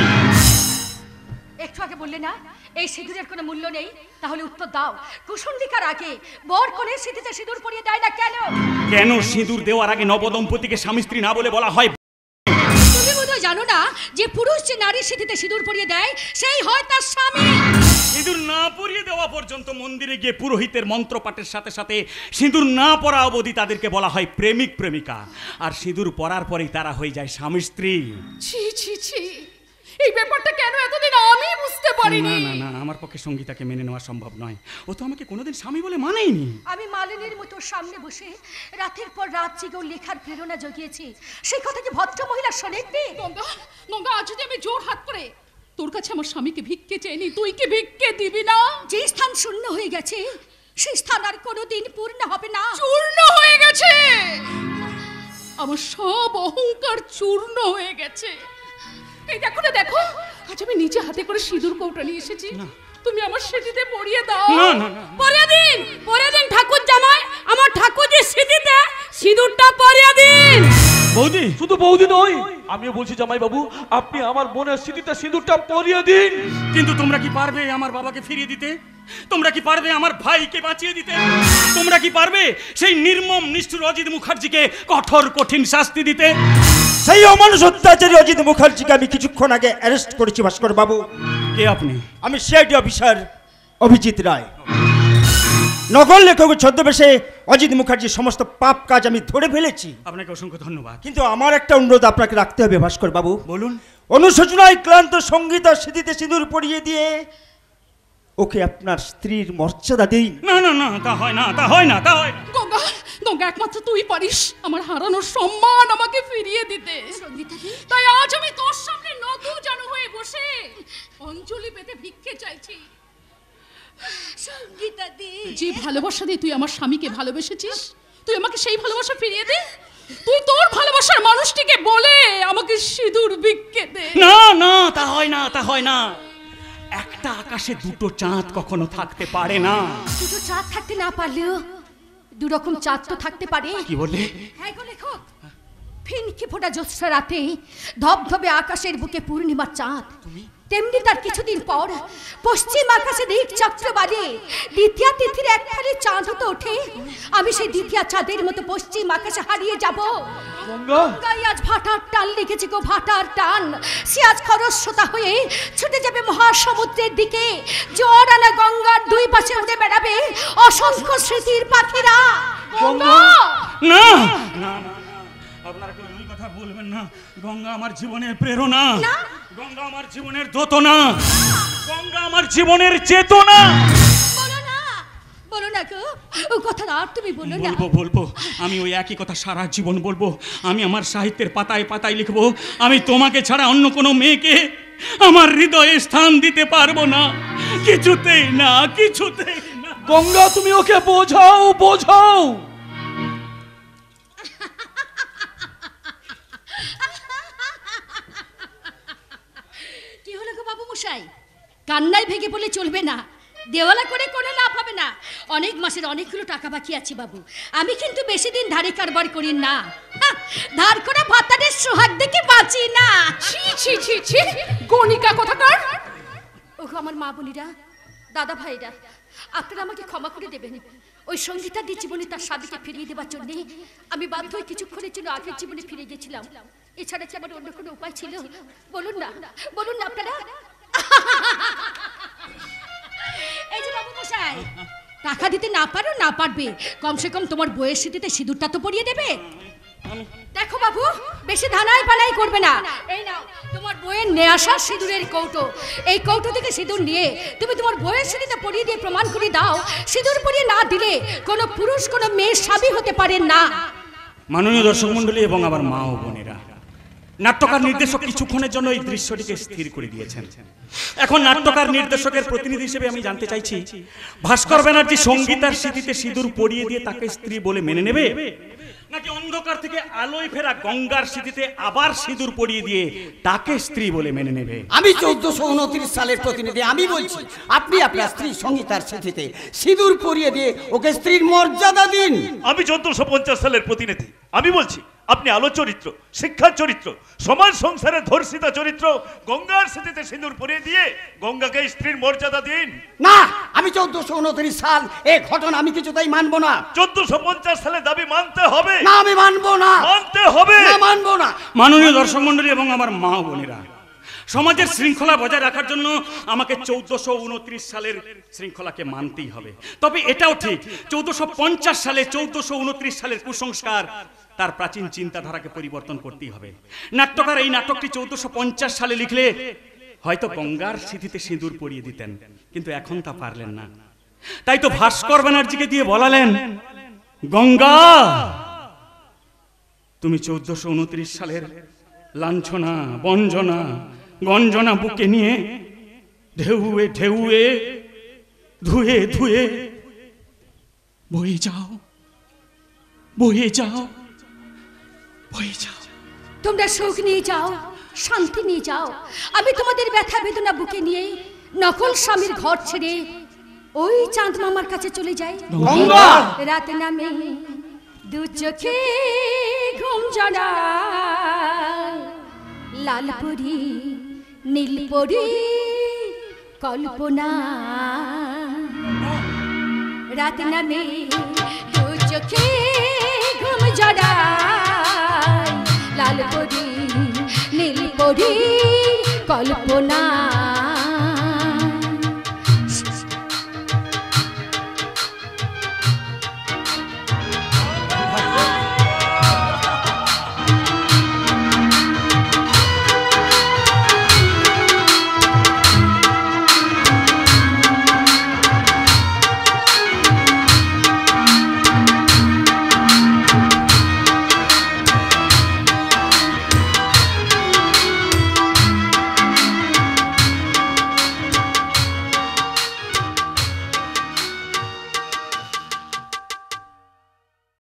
একটু আগে বললে না এই সিঁদুরের কোনো মূল্য নেই, তাহলে উত্তর দাও, কুসুন্ডিকার আগে বর কোণের স্মৃতিতে সিঁদুর পরিয়ে দেয় না কেন? কেন সিঁদুর দেওয়ার আগে নবদম্পতিকে স্বামী স্ত্রী না বলে বলা হয়? তুমি বোধহয় জানো না যে পুরুষ যে নারীর স্মৃতিতে সিঁদুর পরিয়ে দেয় সেই হয় তার স্বামী। সিঁদুর না পরিয়ে দেওয়া পর্যন্ত মন্দিরে গিয়ে পুরোহিতের মন্ত্রপাঠের সাথে সাথে সিঁদুর না পরা অবধি তাদেরকে বলা হয় প্রেমিক প্রেমিকা, আর সিঁদুর পরার পরেই তারা হয়ে যায় স্বামী স্ত্রী। ছি ছি ছি, এই ব্যাপারটা কেন এতদিন আমি বুঝতে পারিনি? না না না, আমার পক্ষে সঙ্গীতাকে মেনে নেওয়া সম্ভব নয়। ও তো আমাকে কোনোদিন স্বামী বলে মানেইনি। আমি মালিনীর মতো সামনে বসে রাতের পর রাত জেগে লেখার প্রেরণা জগিয়েছি, সেই কথা কি ভদ্র মহিলা শোনেননি? গঙ্গা, গঙ্গা, আজ যদি আমি জোর হাত করে তোর কাছে আমার স্বামীকে ভিক্ষে চাইনি, তুই কি ভিক্ষে দিবি না? যে স্থান শূন্য হয়ে গেছে সেই স্থান আর কোনোদিন পূর্ণ হবে না। চূর্ণ হয়ে গেছে, আমার সব অহংকার চূর্ণ হয়ে গেছে। এই দেখো না, দেখো, আজ আমি নিজে হাতে করে সিঁদুর কৌটা নিয়ে এসেছি, তুমি আমার স্মৃতিতে পরিয়ে দাও। পরিয়ে দিন, পরিয়ে দিন ঠাকুর জামাই, আমার ঠাকুরের স্মৃতিতে সিঁদুরটা পরিয়ে দিন। বৌদি, শুধু বৌদি নয়, আমিও বলছি জামাই বাবু, আপনি আমার বোনের স্মৃতিতে সিঁদুরটা পরিয়ে দিন। কিন্তু তোমরা কি পারবে আমার বাবাকে ফিরিয়ে দিতে? তোমরা কি পারবে আমার ভাইকে বাঁচিয়ে দিতে? তোমরা কি পারবে সেই নির্মম নিষ্ঠুর অজিত মুখার্জিকে কঠোর কঠিন শাস্তি দিতে? সেই অমানুষ অত্যাচারী অজিত মুখার্জিকে আমি কিছুক্ষণ আগে অ্যারেস্ট করেছি ভাস্কর বাবু। কে আপনি? আমি সিআইডি অফিসার অভিজিৎ রায়। নগর লেখকের ছদ্মবেশে অজিত মুখার্জির সমস্ত পাপ কাজ আমি ধরে ফেলেছি। আপনাকে অসংখ্য ধন্যবাদ। কিন্তু আমার একটা অনুরোধ আপনাকে রাখতে হবে ভাস্কর বাবু। বলুন। অনুশোচনায় ক্লান্ত সঙ্গীতা স্মৃতিতে সিঁদুর পরিয়ে দিয়ে ওকে আপনার স্ত্রীর মর্যাদা দিন। না না না, তা হয় না, তা হয় না, তা হয় না। গঙ্গা, গঙ্গা একমাত্র তুই পারিস আমার হারানোর সম্মান আমাকে ফিরিয়ে দিতে। তাই আজ আমি তোর সামনে নতু জানু হয়ে বসে অঞ্জলি পেতে ভিক্ষে চাইছি। সঙ্গীতা দি, যে ভালোবাসা দিয়ে তুই আমার স্বামীকে ভালোবেসেছিস, তুই আমাকে সেই ভালোবাসা ফিরিয়ে দে। তুই তোর ভালোবাসার মানুষটিকে বলে আমাকে সিঁদুর ভিক্ষে দে। না না, তা হয় না, তা হয় না। একটা আকাশে দুটো চাঁদ কখনো থাকতে পারে না। দুটো চাঁদ থাকতে না পারলেও দু রকম চাঁদ তো থাকতে পারে। কি বললে? হ্যাঁ গো লেখক, ফিনকি ফোটা জ্যোৎস্না রাতে ধবধবে আকাশের বুকে পূর্ণিমার চাঁদ, তেমনি তার কিছুদিন পর পশ্চিম আকাশে দিক চক্র বাজে দ্বিতীয় তিথির এক ফালি চাঁদ হতে ওঠে। আমি সেই দ্বিতীয় চাঁদের মতো পশ্চিম আকাশে হারিয়ে যাব। গঙ্গাই আজ ভাটার টান লিখেছে গো, ভাটার টান। সে আজ খরস্রোতা হয়ে ছুটে যাবে মহাসমুদ্রের দিকে। জোয়ার আনা গঙ্গার দুই পাশে উড়ে বেড়াবে অসংখ্য স্মৃতির পাখিরা। গঙ্গা না না, আপনারা কেউ এই কথা বলবেন না। গঙ্গা আমার জীবনের প্রেরণা, গঙ্গা আমার জীবনের দোতনা, গঙ্গা আমার জীবনের চেতনা। বলো না, বলো না গো, ও কথাটা আর তুমি বলো না। বলবো বলবো, আমি ওই একই কথা সারা জীবন বলবো। আমি আমার সাহিত্যের পাতায় পাতায় লিখবো, আমি তোমাকে ছাড়া অন্য কোনো মেয়েকে আমার হৃদয়ে স্থান দিতে পারবো না, কিছুতেই না, কিছুতেই না। গঙ্গা, তুমি ওকে বোঝাও, বোঝাও। কি হলো গো বাবু মশাই? কান্নায় ভেঙে বলে চলবে না, দেওয়ালা করে কোনো লাভ হবে না। অনেক মাসের অনেকগুলো টাকা বাকি আছে বাবু। আমি কিন্তু বেশি দিন ধারে কারবার করি না। ধার করে ভাতারের সোহাগ দেখে বাঁচি না। ছি ছি ছি ছি, গণিকা কোথাকার। ওগো আমার মা বোনেরা, দাদা ভাইরা, আপনারা আমাকে ক্ষমা করে দেবেন। ওই সঙ্গীতার জীবনে তার স্বামীকে ফিরিয়ে দেওয়ার জন্য আমি বাধ্য হয়ে কিছুক্ষণের জন্য আগের জীবনে ফিরে গেছিলাম। এছাড়া কি আমার অন্য কোনো উপায় ছিল? বলুন না, বলুন না আপনারা। এই যে বাবু মশাই, টাকা দিতে না পারো না পারবে, কমসে কম তোমার বইয়ের স্মৃতিতে সিঁদুরটা তো পরিয়ে দেবে। দেখো বাবু, বেশি ধানাই পালাই করবে না। এই নাও তোমার বইয়ের নিয়ে আসা সিঁদুরের কৌটো। এই কৌটো থেকে সিঁদুর নিয়ে তুমি তোমার বইয়ের স্মৃতিতে পরিয়ে দিয়ে প্রমাণ করে দাও, সিঁদুর পরিয়ে না দিলে কোনো পুরুষ কোনো মেয়ের স্বামী হতে পারে না। মাননীয় দর্শক মণ্ডলী এবং আমার মা ও বোনেরা, নাট্যকার নির্দেশক কিছুক্ষণের জন্য এই দৃশ্যটিকে স্থির করে দিয়েছেন। এখন নাট্যকার নির্দেশকের প্রতিনিধি হিসেবে আমি জানতে চাইছি, ভাস্কর ব্যানার্জি সঙ্গীতার স্মৃতিতে সিঁদুর পরিয়ে দিয়ে তাকে স্ত্রী বলে মেনে নেবে, নাকি অন্ধকার থেকে আলোয় ফেরা গঙ্গার স্মৃতিতে আবার সিঁদুর পরিয়ে দিয়ে তাকে স্ত্রী বলে মেনে নেবে? আমি 1429 সালের প্রতিনিধি, আমি বলছি আপনি আপনার স্ত্রী সঙ্গীতার স্মৃতিতে সিঁদুর পরিয়ে দিয়ে ওকে স্ত্রীর মর্যাদা দিন। আমি 1450 সালের প্রতিনিধি, আমি বলছি আপনি আলো চরিত্র, শিক্ষার চরিত্র, সমাজ সংসারের ধর্ষিতা চরিত্র গঙ্গার স্মৃতিতে সিঁদুর পরিয়ে দিয়ে গঙ্গাকে স্ত্রীর মর্যাদা দিন। না, আমি 1429 সাল এই ঘটনা আমি কিছুতেই মানবো না। 1450 সালের দাবি মানতে হবে। না, আমি মানবো না। মানতে হবে। না, মানবো না। মাননীয় দর্শক মণ্ডলী এবং আমার মা ও বোনেরা, সমাজের শৃঙ্খলা বজায় রাখার জন্য আমাকে 1429 সালের শৃঙ্খলাকে মানতেই হবে। তবে এটাও ঠিক, 1450 সালে 1429 সালের কুসংস্কার তার প্রাচীন চিন্তাধারাকে পরিবর্তন করতেই হবে। নাট্যকার এই নাটকটি 1450 সালে লিখলে হয়তো গঙ্গার স্মৃতিতে সিঁদুর পরিয়ে দিতেন, কিন্তু এখন তা পারলেন না। তাই তো ভাস্কর ব্যানার্জিকে দিয়ে বলালেন, গঙ্গা তুমি 1429 সালের লাঞ্ছনা, বঞ্জনা, গঞ্জনা বুকে নিয়ে ঢেউয়ে ঢেউয়ে, ধুয়ে ধুয়ে বয়ে যাও, বয়ে যাও, বয়ে যাও। তোমরা সুখ নিয়ে যাও, শান্তি নিয়ে যাও। আমি তোমাদের ব্যথা বেদনা বুকে নিয়ে নকল স্বামীর ঘর ছেড়ে ওই চাঁদ মামার কাছে চলে যাই। রাতে নামে দু চোখে ঘুম জড়ায়, লালপুরি নীলপুরি কল্পনা। রাত নামে দু চোখে ঘুম জড়ায় লাল পরি নীল পরি কল্পনা